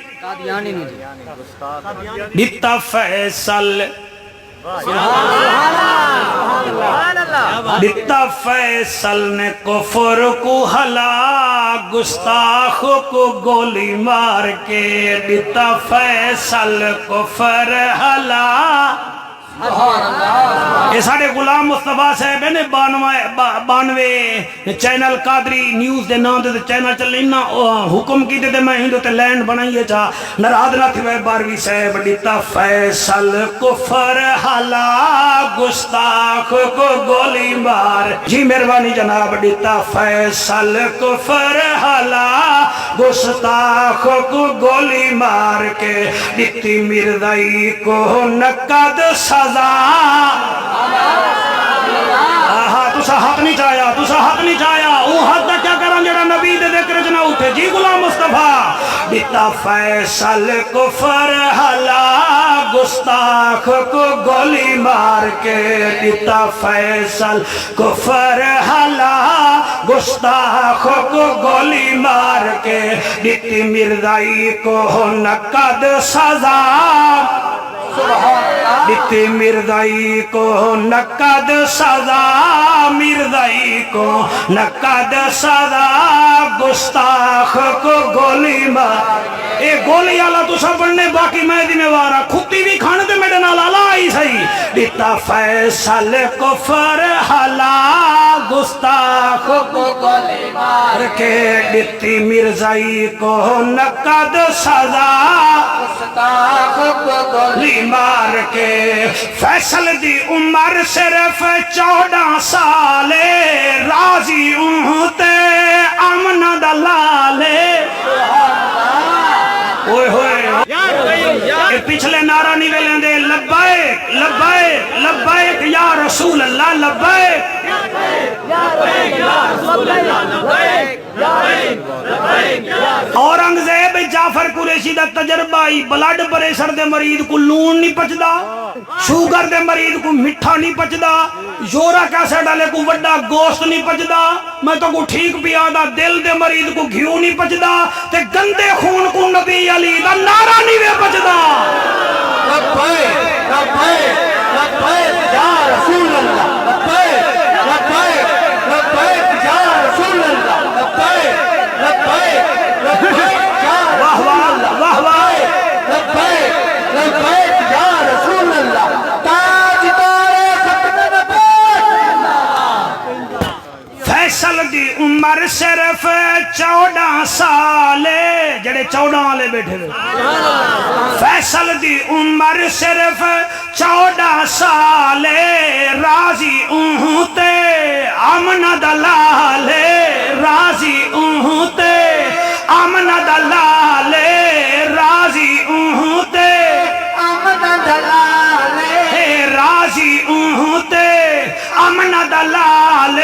دیتا فیصل, دیتا فیصل نے کفر کو ہلا, گستاخ کو گولی مار کے, دیتا فیصل کفر ہلا. یہ ساڑھے غلام مصطفیٰ صاحب نے 92 چینل قادری نیوز دے نام دے چینل چلے نا حکم کی دے میں ہندو تے لینڈ بنائیے چاہ نراد نہ تھی وہ 12ویں صاحب. دیتا فیصل کفر حلا, گستاخ کو گولی مار. جی مہربانی جناب. دیتا فیصل کفر حلا, گستاخ کو گولی مار کے, دیتی مرزائی کو نقد سزا. تسا حق نہیں چاہیا, تسا حق نہیں چاہیا. وہ حق دا کیا کران جڑا نبی دے ذکر چ نہ اٹھے. جی غلام مصطفیٰ. دیتا فیصل کفر حلا, گستاخ کو گولی مار کے, دیتا فیصل کفر حلا, گستاخ کو گولی مار کے, دیتی مرزائی کو نقد سزا. دیتی مرزائی کو نقد سزا, مرزائی کو نقد سزا, گستاخ کو گولی مار. اے گولی آلا تو سب پڑھنے باقی میں دی میں وارا کھتی بھی کھانے دے میڈے نالا لائی سہی. دیتا فیصل کفر حلا, گستاخ کو گولی مار کے, دیتی مرزائی کو نقد سزا, گستاخ کو گولی مار کے. فیصل دی عمر صرف 14 سال, راضی تے امن دلالے. اوئے ہوئے پچھلے نعرہ نہیں ویلیں دے, لبائک لبائک لبائک یا رسول اللہ, لبائک یا رسول اللہ, لبائک. اورنگزیب جعفر قریشی دا تجربہ ہی, بلڈ پریشر دے مریض کو لون نہیں پچدا, شوگر دے مریض کو مٹھا نہیں پچدا, یورا کیسے ڈالے کو وڈا گوشت نہیں پچدا, میں تو کو ٹھیک پیا دا دل دے مریض کو گھیو نہیں پچدا, تے گندے خون کو نبی علی دا نعرہ نہیں وے پچدا. لبائک لبائک لبائک یا رسول اللہ, لبائک صرف 14 سال جڑے 14 والے بیٹھے ہوئے فیصل دی عمر صرف 14 سال راضی تے امن دلال راضی تے امن دلال راضی تے امن دلال راضی تے امن دلال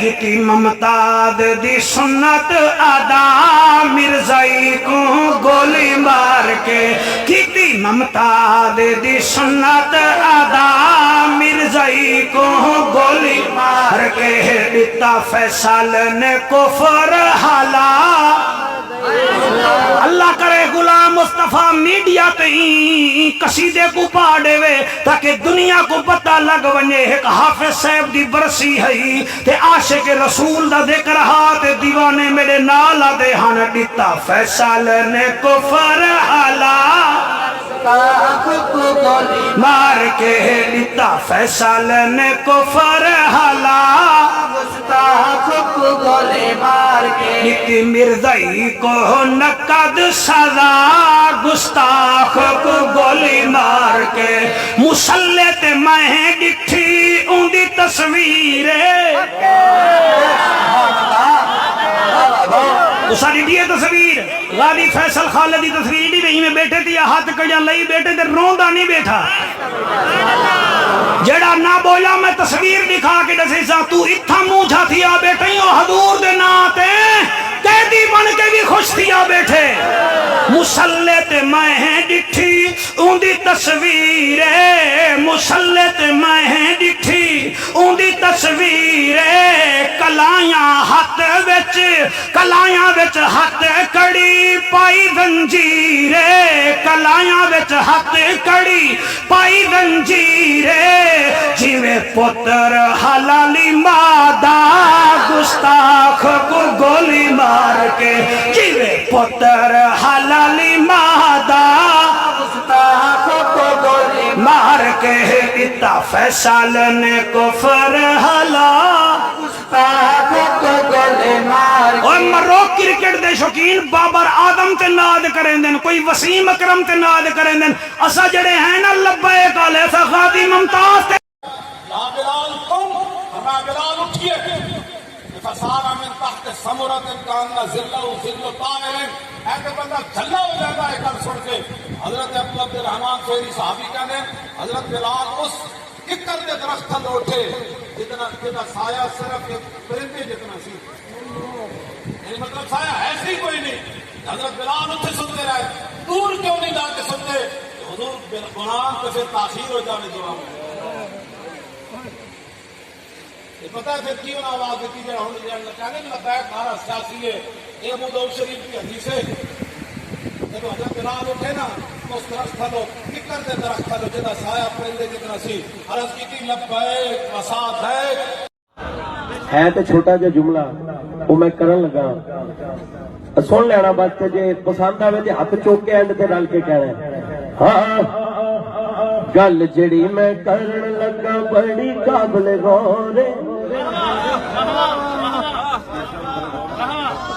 کیتی ممتاز دی سنت ادا مرزائی کو گولی مار کے کیتی ممتاز دی سنت ادا مرزائی کو گولی مار کے دیتا فیصل نے کفر حالا اللہ کرے غلام مصطفیٰ میڈیا پہ قصیدے کو پاڑے وے تاکہ دنیا کو پتہ لگ ونجے ایک حافظ صاحب دی برسی ہے تے عاشق رسول دا ذکر ہاتھ دیوانے میرے نالا دے ہن دیتا فیصل نے کفر حالا مار کے دیتا فیصل نے کفر حالا نیتی مرزائی کو نقد سزا گستاخ کو گولی مار کے مسلح تے میں ڈٹھی ان دی تصویر ساری ڈیے تصویر غازی فیصل خالد دی تصویر دی نہیں میں بیٹھے تھی ہاتھ کڑیاں لئی بیٹھے تے روندا نہیں بیٹھا جڑا نہ بولا میں تصویر دکھا کے دسے سا تو اتھا منہ جھا تھیا بیٹھے ہو حضور دے ناتے قیدی بن کے بھی خوش تھیا بیٹھے مسلح تے میں ڈٹھی ان دی تصویر مسلح تے میں ڈٹھی ان دی تصویر کلائیاں ہاتھ وچ ہاتھ کڑی پائی زنجیر کلائیاں وچ ہاتھ کڑی پائی زنجیر جیویں پتر حلالی مادہ گستاخ کو گولی مار کے جیویں پتر حلالی مادہ گستاخ کو گولی مار کے دیتا فیصل نے کفر حلا اور مرو کرکٹ دے شوقین بابر آدم تے ناد کریں دن کوئی وسیم اکرم تے ناد کریں دن اسا جڑے ہیں نا لبیک علیہ ایسا خادی ممتاز تے یا بلال کم ہمیں بلال اٹھئے فسارا من تحت سمرت کاننا ذلہ و ذلہ طائرین ایک بندہ جھلا ہو جاتا ہے کل سن کے حضرت عبد الرحمن فیری صحابی کہنے حضرت بلال اس ککر کے درخت تھا لوٹے جتنا سایہ صرف ایک پرندے جتنا سی یعنی مطلب سایہ ایسے ہی کوئی نہیں حضرت بلال اتھے سنتے رہے دور کیوں نہیں جا کے سنتے حضور قرآن کو پھر تاخیر ہو جانے دعا یہ پتہ ہے پھر کیوں آواز دیتی جڑا ہونے جانے کہنے کہ لبیک مارا سیاسی ہے یہ ابو داؤد شریف کی حدیث ہے جب حضرت بلال اٹھے نا اس درخت تھا لو ککر دے درخت تھا لو جدا سایہ پرندے جتنا سی عرض کی تھی لبیک وسعت ہے تو چھوٹا جا جملہ وہ میں کرن لگا سن لینا بس جے پسند آئے تو ہاتھ چوک کے اینڈ تے رل کے کہنا ہاں گل جڑی میں کرن لگا بڑی قابل غور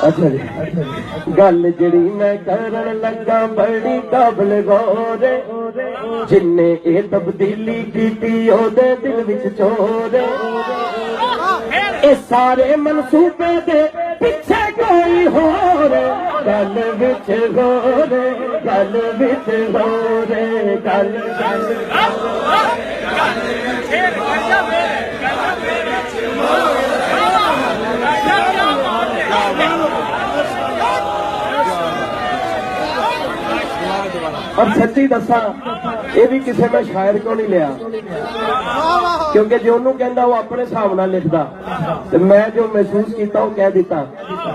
اچھا جی گل جڑی میں کرن لگا بڑی قابل غور جن نے اے تبدیلی کیتی او دے دل وچ چور اے سارے منصوبے دے پیچھے کوئی ہور گل وچ غور گل وچ غور گل اور سچی دسا یہ بھی کسی میں شاعر کو نہیں لیا کیونکہ جو انہوں کہندا وہ اپنے حساب نال لکھدا تے میں جو محسوس کیتا وہ کہہ دیتا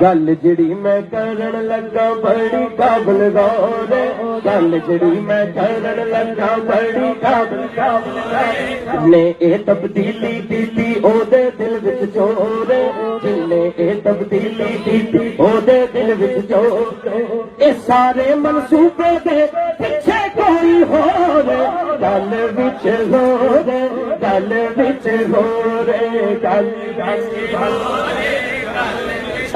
گل جڑی میں کرن لگا بڑی قابل غور گل جڑی میں کرن لگا بڑی قابل نے اے تبدیلی کیتی او دے دل وچ چور جن نے اے تبدیلی کیتی او دے دل وچ چور اے سارے منصوبے دے پیچھے کوئی ہور گل وچ غور گل وچ غور گل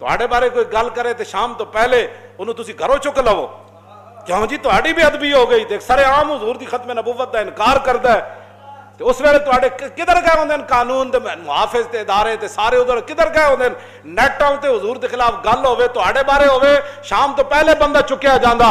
ਤੁਹਾਡੇ ਬਾਰੇ ਕੋਈ ਗੱਲ ਕਰੇ ਤੇ ਸ਼ਾਮ ਤੋਂ ਪਹਿਲੇ ਉਹਨੂੰ ਤੁਸੀਂ ਘਰੋਂ ਚੁੱਕ ਲਵੋ, ਕਿਉਂ ਜੀ ਤੁਹਾਡੀ ਬੇਅਦਬੀ ਹੋ ਗਈ। ਤੇ ਸਾਰੇ ਆਮ ਹਜ਼ੂਰ ਦੀ ਖਤਮ ਨਬੂਵਤ ਦਾ ਇਨਕਾਰ ਕਰਦਾ ਹੈ, ਤੇ ਉਸ ਵੇਲੇ ਤੁਹਾਡੇ ਕਿੱਧਰ ਗਏ ਹੁੰਦੇ ਨੇ ਕਾਨੂੰਨ ਦੇ ਮੁਹਾਫਿਜ਼ ਤੇ ਇਦਾਰੇ ਤੇ ਸਾਰੇ ਉਧਰ ਕਿੱਧਰ ਗਏ ਹੁੰਦੇ ਨੇ। ਨੈਟਾਂ ਤੇ ਹਜ਼ੂਰ ਦੇ ਖਿਲਾਫ ਗੱਲ ਹੋਵੇ, ਤੁਹਾਡੇ ਬਾਰੇ ਹੋਵੇ, ਸ਼ਾਮ ਤੋਂ ਪਹਿਲੇ ਬੰਦਾ ਚੁੱਕਿਆ ਜਾਂਦਾ,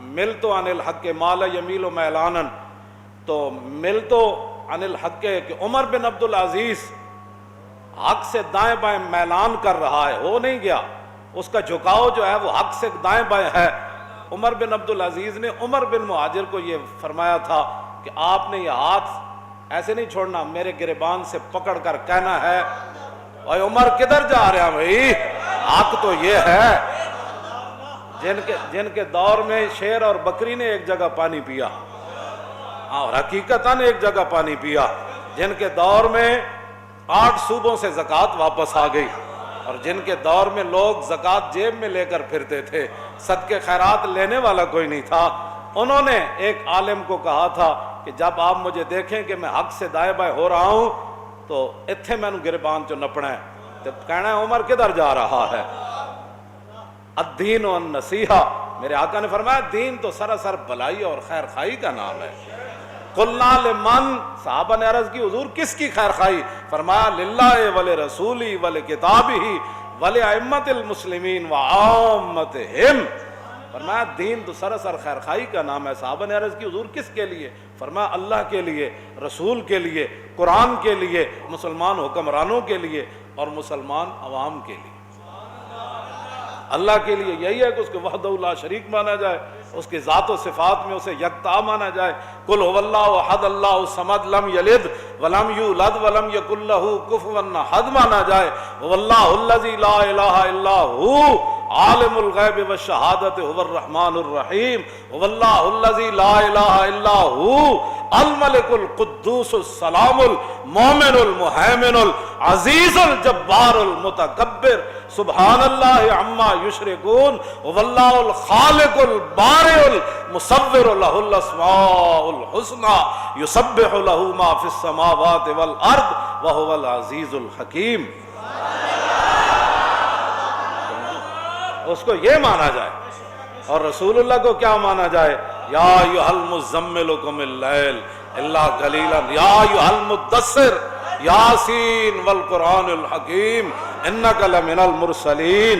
مل تو انل حق مال یمیل و میلانن، تو مل تو انل حق کہ عمر بن عبدالعزیز حق سے دائیں بائیں میلان کر رہا ہے، ہو نہیں گیا، اس کا جھکاؤ جو ہے وہ حق سے دائیں بائیں ہے۔ عمر بن عبدالعزیز نے عمر بن مہاجر کو یہ فرمایا تھا کہ آپ نے یہ ہاتھ ایسے نہیں چھوڑنا، میرے گریبان سے پکڑ کر کہنا ہے اے عمر کدھر جا رہے ہیں بھائی، حق تو یہ ہے۔ جن کے دور میں شیر اور بکری نے ایک جگہ پانی پیا، اور حقیقتاً ایک جگہ پانی پیا، جن کے دور میں 8 صوبوں سے زکوٰۃ واپس آ گئی، اور جن کے دور میں لوگ زکوٰۃ جیب میں لے کر پھرتے تھے، صدقے خیرات لینے والا کوئی نہیں تھا، انہوں نے ایک عالم کو کہا تھا کہ جب آپ مجھے دیکھیں کہ میں حق سے دائیں بائیں ہو رہا ہوں تو اتھے میں گربان چو نپنا ہے، تو کہنا ہے عمر کدھر جا رہا ہے؟ الدین و النصیحہ، میرے آقا نے فرمایا دین تو سراسر بلائی اور خیر خواہی کا نام ہے۔ قلنا لمن، صحابہ نے عرض کی حضور کس کی خیر خواہی؟ فرمایا للہ ولرسولہ ولکتابہ ولائمۃ المسلمین وعامتہم، فرمایا دین تو سراسر خیر خواہی کا نام ہے۔ صحابہ نے عرض کی حضور کس کے لیے؟ فرمایا اللہ کے لیے، رسول کے لیے، قرآن کے لیے، مسلمان حکمرانوں کے لیے اور مسلمان عوام کے لیے۔ اللہ کے لیے یہی ہے کہ اس کو وحدہ لا شریک مانا جائے، اس کی ذات و صفات میں اسے یکتا مانا جائے، قل هو اللہ احد اللہ الصمد لم یلد ولم یولد ولم یکن لہ کفوا احد مانا جائے، هو اللہ الذی لا الہ الا هو عالم الغیب والشہادت هو الرحمن الرحیم، هو اللہ الذی لا الہ الا هو الملک القدوس السلام المومن المہیمن العزیز الجبار المتکبر سبحان اللہ عما یشرکون، واللہ الخالق البارئ المصور لہ الاسماء الحسنى یسبح لہ ما فی السماوات والارض وہو العزیز الحکیم۔ اس کو یہ مانا جائے، اور رسول اللہ کو کیا مانا جائے؟ یا ایھا المزمل قم اللیل الا قلیلا یا ایھا المدثر یاسین والقرآن الحکیم انک لمن المرسلین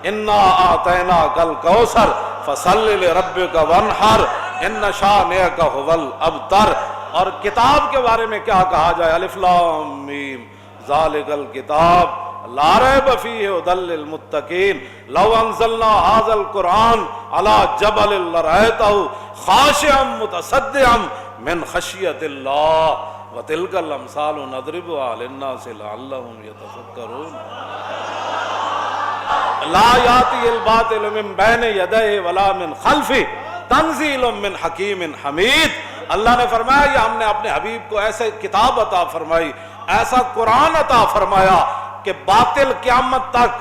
انا اعطیناک الکوثر فصل لربک وانحر ان شانئک ھو الابتر۔ اور کتاب کے بارے میں کیا کہا جائے؟ الف لام میم ذالک الکتاب لا ریب فیہ ھدی للمتقین لو انزلنا ھذا القرآن علی جبل لرأیتہ خاشعا متصدعا من خشیۃ اللہ وَتِلْكَ الْأَمْثَالُ نَضْرِبُهَا لِلنَّاسِ لَعَلَّهُمْ يَتَفَكَّرُونَ۔ لَا يَأْتِيهِ الْبَاطِلُ مِنْ بَيْنِ يَدَيْهِ وَلَا مِنْ خَلْفِهِ تَنزِيلٌ مِنْ حَكِيمٍ حَمِيدٍ۔ اللہ نے فرمایا یہ ہم نے اپنے حبیب کو ایسے کتاب عطا فرمائی، ایسا قرآن عطا فرمایا کہ باطل قیامت تک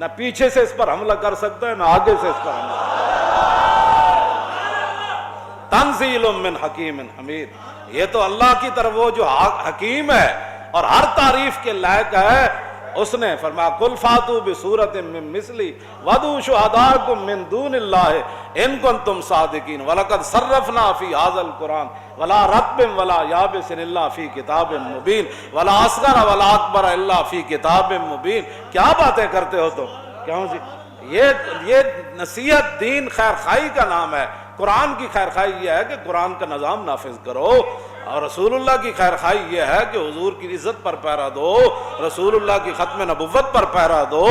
نہ پیچھے سے اس پر حملہ کر سکتا ہے نہ آگے سے اس پر حملہ۔ تنزیل من حکیم حمید، یہ تو اللہ کی طرف وہ جو حکیم ہے اور ہر تعریف کے لائق ہے، اس نے فرمایا قل فاتوا بسورۃ من مثلی وادعوا شہداءکم من دون اللہ ان کنتم صادقین ولقد صرفنا فی ھذا القرآن ولا رطب ولا یابس الا فی کتاب مبین ولا اصغر ولا اکبر الا فی کتاب مبین۔ کیا باتیں کرتے ہو تم؟ کیوں جی؟ یہ نصیحت دین خیر خواہی کا نام ہے۔ قرآن کی خیر خواہی یہ ہے کہ قرآن کا نظام نافذ کرو، اور رسول اللہ کی خیر خواہی یہ ہے کہ حضور کی عزت پر پیرا دو، رسول اللہ کی ختم نبوت پر پیرا دو،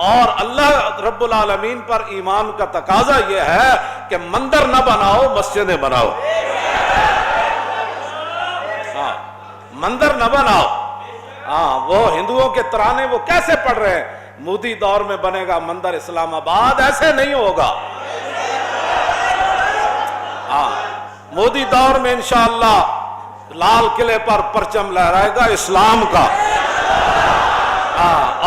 اور اللہ رب العالمین پر ایمان کا تقاضا یہ ہے کہ مندر نہ بناؤ، مسجدیں بناؤ۔ ہاں مندر نہ بناؤ۔ ہاں وہ ہندوؤں کے ترانے وہ کیسے پڑھ رہے ہیں؟ مودی دور میں بنے گا مندر اسلام آباد، ایسے نہیں ہوگا۔ مودی دور میں انشاءاللہ لال قلعے پر پرچم لہرائے گا اسلام کا،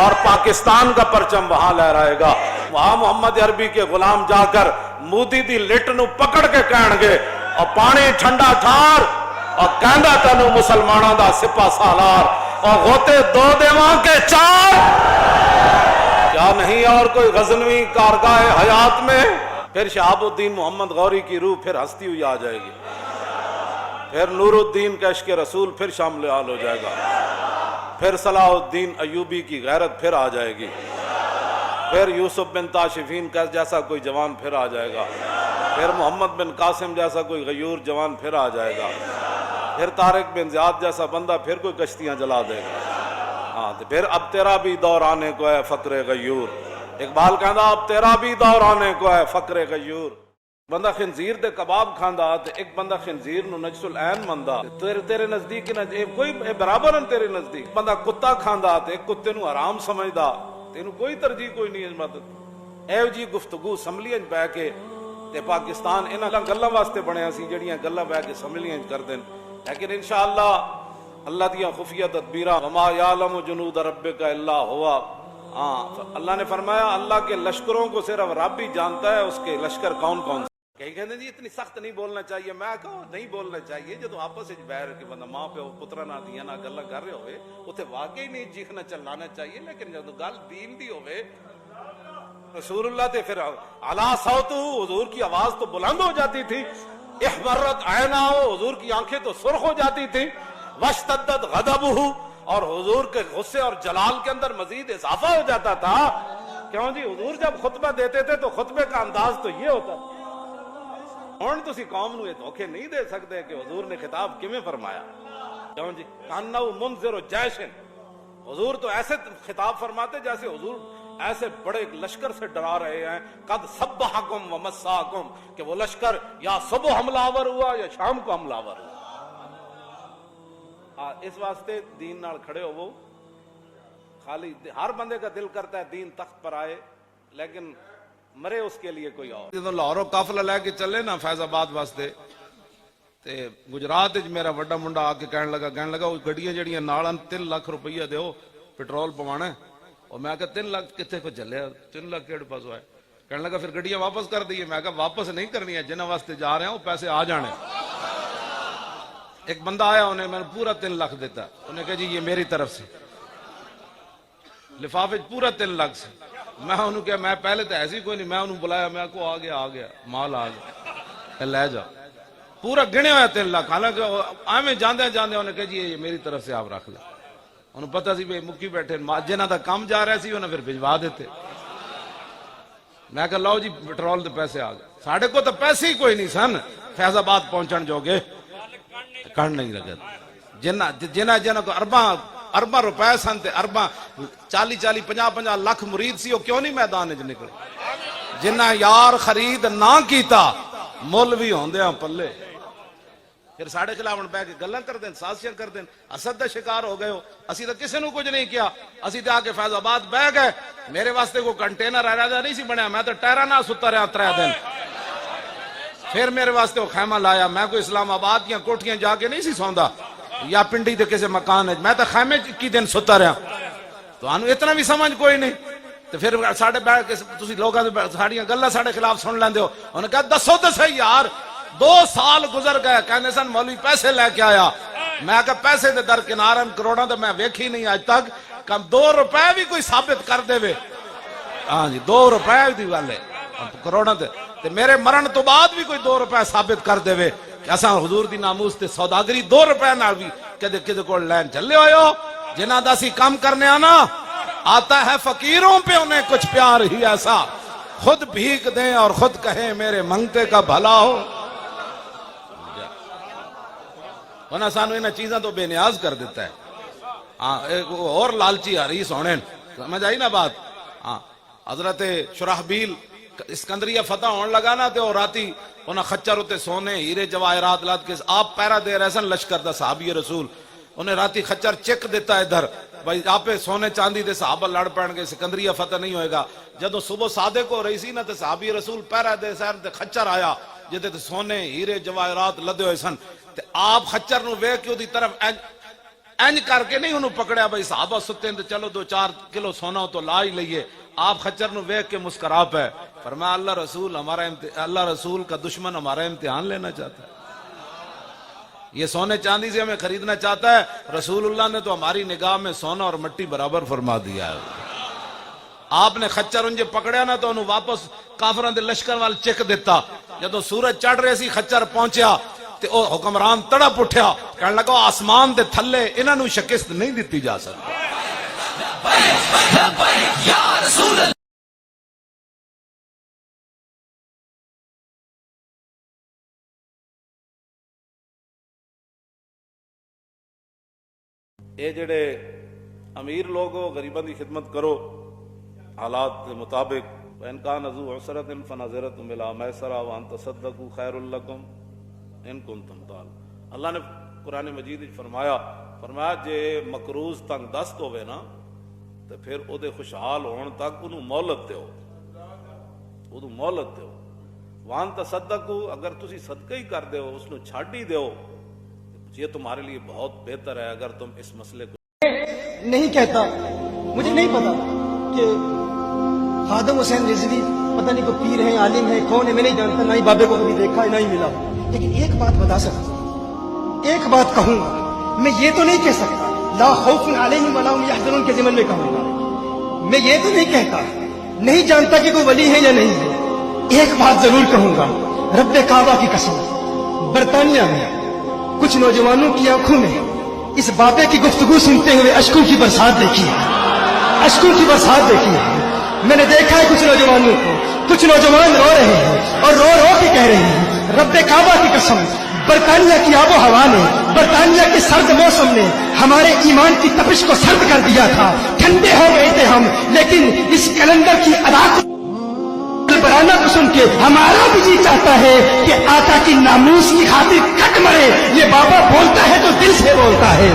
اور پاکستان کا پرچم وہاں لہرائے گا۔ وہاں محمد عربی کے غلام جا کر مودی دی لٹ نو پکڑ کے کہن گے اور پانی ٹھنڈا ٹھار اور کہندا تینوں مسلمانوں دا سپاہ سالار اور غوطے دو دیواں کے چار۔ کیا نہیں اور کوئی غزنوی کارگاہ حیات میں؟ پھر شہاب الدین محمد غوری کی روح پھر ہستی ہوئی آ جائے گی، پھر نور الدین کا عشق رسول پھر شامل حال ہو جائے گا، پھر صلاح الدین ایوبی کی غیرت پھر آ جائے گی، پھر یوسف بن تاشفین کا جیسا کوئی جوان پھر آ جائے گا، پھر محمد بن قاسم جیسا کوئی غیور جوان پھر آ جائے گا، پھر طارق بن زیاد جیسا بندہ پھر کوئی کشتیاں جلا دے گا۔ ہاں تو پھر اب تیرا بھی دور آنے کو ہے فقر غیور۔ اقبال کہندا اب تیرا بھی دور آنے کو ہے فقر غیور۔ بندہ خنزیر دے کباب کھاندا تے ایک بندہ خنزیر نو نجس العین مندا، تیرے نزدیک نہ کوئی برابر ہیں تیرے نزدیک۔ بندہ کتا کھاندا تے ایک کتے نو حرام سمجھدا، تینوں کوئی ترجیح کوئی نہیں ہے۔ ایو جی گفتگو اسمبلیاں بہ کے تے پاکستان انہاں گلاں واسطے بنیا سی جڑیاں گلاں بہ کے اسمبلیاں کر دین، لیکن انشاءاللہ اللہ دیاں خفیہ تدبیراں وما یعلم جنود ربک الا ہوا۔ ہاں اللہ نے فرمایا اللہ کے لشکروں کو صرف رب ہی جانتا ہے اس کے لشکر کون کون سے۔ کہیں کہتے ہیں جی اتنی سخت نہیں بولنا چاہیے، میں کہوں نہیں بولنا چاہیے جدو آپس وچ بہر کے بندہ ماں پیو پترا نہ دیا نہ گلاں کر رہے ہوئے اوتھے واقعی نہیں چیخنا چلانا چاہیے، لیکن جدو گل دین دی ہوئے رسول اللہ تے پھر علا صوت حضور کی آواز تو بلند ہو جاتی تھی، احمرت عیناہ حضور کی آنکھیں تو سرخ ہو جاتی تھی، واشتدت غضبہ اور حضور کے غصے اور جلال کے اندر مزید اضافہ ہو جاتا تھا۔ کیوں جی حضور جب خطبہ دیتے تھے تو خطبے کا انداز تو یہ ہوتا تھا۔ ہن تسی قوم نو یہ دھوکے نہیں دے سکتے کہ حضور نے خطاب کیویں فرمایا۔ کیوں جی کانہ منذر جیش، حضور تو ایسے خطاب فرماتے جیسے حضور ایسے بڑے لشکر سے ڈرا رہے ہیں، قد صبحکم ومساکم، کہ وہ لشکر یا صبح حملہ آور ہوا یا شام کو حملہ آور ہوا۔ اس واسطے دین نال کھڑے ہو، خالی ہر بندے کا دل کرتا ہے دین تخت پر آئے لیکن مرے اس کے لیے کوئی اور۔ جدوں لاہوروں قافلہ لے کے چلے نا فیض آباد واسطے تے گجرات وچ میرا وڈا منڈا آ کے کہن لگا وہ گڈیاں جڑیاں نال 3 لاکھ روپیہ دیو پٹرول پوانا ہے، اور میں کہا 3 لاکھ کتنے کو چلے، 3 لاکھ کیڑے پاسوں ہے؟ کہنے لگا پھر گڈیاں واپس کر دیے۔ میں کہا واپس نہیں کرنی ہے، جنہاں واسطے جا رہے ہیں وہ پیسے آ جانے۔ ایک بندہ آیا انہیں میں نے پورا 3 لاکھ دیتا، انہیں کہا جی یہ میری طرف سے لفافے پورا 3 لاکھ سے۔ میں انہوں کہا میں پہلے تو ایسی کوئی نہیں، میں انہوں بلایا، میں کو آ گیا مال آ گیا لے جا، پورا گنے ہویا 3 لاکھ۔ حالانکہ آئے جاندے انہیں کہا جی یہ میری طرف سے آپ رکھ لیں۔ انہوں پتہ سی بھئی مکی بیٹھے جنہاں دا کام جا رہا سی انہیں پھر بھجوا دیتے۔ میں کہا لاؤ جی پٹرول دے پیسے آ گئے، ساڑھے کو تو پیسے ہی کوئی نہیں سن فیض آباد پہنچن جو گے کھڑ نہیں لگے۔ جنہ کو ارباں روپے سن تے ارباں 40-50 لاکھ مرید سی، وہ کیوں نہیں میدان وچ نکلے؟ جنہ یار خرید نہ کیتا مولوی ہوندے پلے، پھر ساڑھے خلاف بہ کے گلاں کر دین، سازشاں کر دین، حسد دا شکار ہو گئے ہو۔ اسی تو کسی نو کچھ نہیں کیا، اسی تے آ کے فیض آباد بہ گئے۔ میرے واسطے کوئی کنٹینر ایرا نہیں سی بنیا، میں تو ٹائرا نہ ستا رہا 3 دن۔ پھر میرے واسطے وہ خیمہ لایا، میں کوئی اسلام آباد کی کوٹھیاں جا کے نہیں سی سوندا یا پنڈی دے کسی مکان ہے، میں تو خیمے 21 دن ستا رہا۔ تو انہوں اتنا بھی سمجھ کوئی نہیں۔ تو پھر ساڑھے بیٹھ کے تسی لوگاں ساڑیاں گلاں ساڑھے خلاف سن لیندے ہو۔ انہوں نے کہا دسو تو صحیح یار، 2 سال گزر گئے، کہنے سن مولوی پیسے لے کے آیا۔ میں کہا پیسے دے درکنار کروڑاں تو میں ویکھی نہیں آج تک، کم 2 روپے بھی کوئی ثابت کر دے وے۔ ہاں جی 2 روپے دی گل ہے کروڑاں تے میرے مرن تو بعد بھی کوئی 2 روپے ثابت کر دے وے کہ اساں حضور دی ناموس تے سوداگری 2 روپے نال بھی کدے کول لین چلے ہوئے ہو۔ جنہاں دا سی کام کرنے آنا، آتا ہے فقیروں پہ انہیں کچھ پیار ہی ایسا، خود بھیک دیں اور خود کہیں میرے منگتے کا بھلا ہو۔ ورنہ سانو انہیں چیزاں تو بے نیاز کر دیتا ہے۔ ایک اور لالچی حریص ہونے، سمجھ آئی نا بات؟ حضرت شرحبیل اسکندریہ فتح ہون لگا نا تے اور راتی انہاں خچر ہوتے سونے ہیرے جواہرات لاد کے آپ پیرا دے رہے سن لشکر دا صحابی رسول، انہیں راتی خچر چک دیتا ادھر بھائی آپ سونے چاندی دے صحابہ لڑ پڑن گے، سکندریہ فتح نہیں ہوئے گا۔ جدو صبح صادق ہو رہی سی نا تے صحابی رسول پیرا دے سر تے خچر آیا جدے تے سونے ہیرے جواہرات لدے ہوئے سن، تے آپ خچر نو ویکھ کے دی طرف اینج کر کے نہیں انہوں پکڑیا بھائی صحابہ ستے ہیں تے چلو 2-4 کلو سونا ہو تو لا ہی لئیے۔ آپ خچر نو ویکھ کے مسکرا پے، فرمایا اللہ رسول کا دشمن ہمارا امتحان لینا چاہتا ہے، یہ سونے چاندی سے ہمیں خریدنا چاہتا ہے، رسول اللہ نے تو ہماری نگاہ میں سونا اور مٹی برابر فرما دیا ہے۔ آپ نے خچر انجے پکڑیا نا تو انہوں واپس کافران دے لشکر وال چک دیتا۔ جدو سورج چڑھ رہے سی خچر پہنچیا تے او حکمران تڑپ اٹھیا، کہنے لگا آسمان دے تھلے انہاں نو شکست نہیں دیتی جا سکتی۔ یہ جڑے امیر لوگ ہو غریباں دی خدمت کرو حالات کے مطابق. وَإِنْ كَانَ ذُو عُسْرَةٍ فَنَظِرَةٌ إِلَىٰ مَيْسَرَةٍ وَأَن تَصَدَّقُوا خَيْرٌ لَكُمْ إِن كُنتُمْ تَعْلَمُونَ. اللہ نے قرآن مجید وچ فرمایا جے مقروض تنگ دست ہوئے نا تو پھر او دے خوشحال ہون تک انہوں مہلت دیو. وان تصدقو اگر تسی صدقہ ہی کر دیو اس نو چھڈ ہی دیو یہ تمہارے لیے بہت بہتر ہے. اگر تم اس مسئلے کو نہیں کہتا, مجھے نہیں پتا کہ خادم حسین رضوی پتہ نہیں کوئی پیر ہے, عالم ہے, کون ہے, میں نہیں جانتا, نہ ہی بابے کو کبھی دیکھا ہے نہ ہی ملا. لیکن ایک بات بتا سکتا ہوں, ایک بات کہوں گا, میں یہ تو نہیں کہہ سکتا لا خوف علیہم ولا هم یحزنون کے ضمن میں کہوں گا. میں یہ تو نہیں کہتا, نہیں جانتا کہ کوئی ولی ہے یا نہیں ہے. ایک بات ضرور کہوں گا, رب کعبہ کی قسم, برطانیہ میں کچھ نوجوانوں کی آنکھوں میں اس بابے کی گفتگو سنتے ہوئے اشکوں کی برسات دیکھی ہے. میں نے دیکھا ہے کچھ نوجوانوں کو, کچھ نوجوان رو رہے ہیں اور رو رو کے کہہ رہے ہیں رب کعبہ کی قسم, برطانیہ کی آب و ہوا نے, برطانیہ کے سرد موسم نے ہمارے ایمان کی تپش کو سرد کر دیا تھا. ٹھنڈے ہو گئے تھے ہم, لیکن اس کیلنڈر کی ادا بڑھانا کو سن کے ہمارا بھی جی چاہتا ہے کہ آقا کی ناموس کی خاطر کٹ مرے. یہ بابا بولتا ہے تو دل سے بولتا ہے.